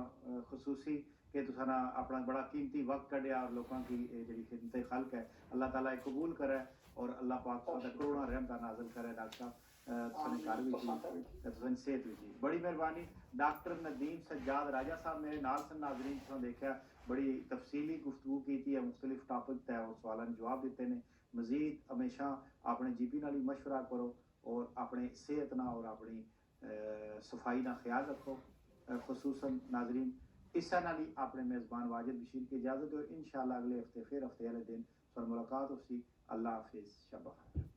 खसूसी कि तुसां अपना बड़ा कीमती वक्त कढ़िया और लोगों की जी खिदमत खल्क है अल्लाह ताला कबूल करे और अल्लाह पाक तुहाडा करोड़ां रहमत नाज़िल करे। डॉक्टर साहब तुसां घर भी तुसां सेहत भी जी बड़ी मेहरबानी। डॉक्टर नदीम सज्जाद राजा साहब मेरे नाल सन। नाज़रीन तुसां देखा बड़ी तफसीली गुफ्तगू की है, मुख्तलिफ टॉपिक तय और सवालों के जवाब दिते ने। मजीद हमेशा अपने जीपी नाल ही मशवरा करो और अपने सेहत ना और अपनी सफाई का ख्याल रखो। खसूसन नाजरीन इस नाल ही अपने मेज़बान वाजिद बशीर की इजाज़त हो। इंशाअल्लाह अगले हफ्ते फिर हफ्ते वाले दिन पर मुलाकात होगी। अल्लाह हाफिज़, शब बख़ैर।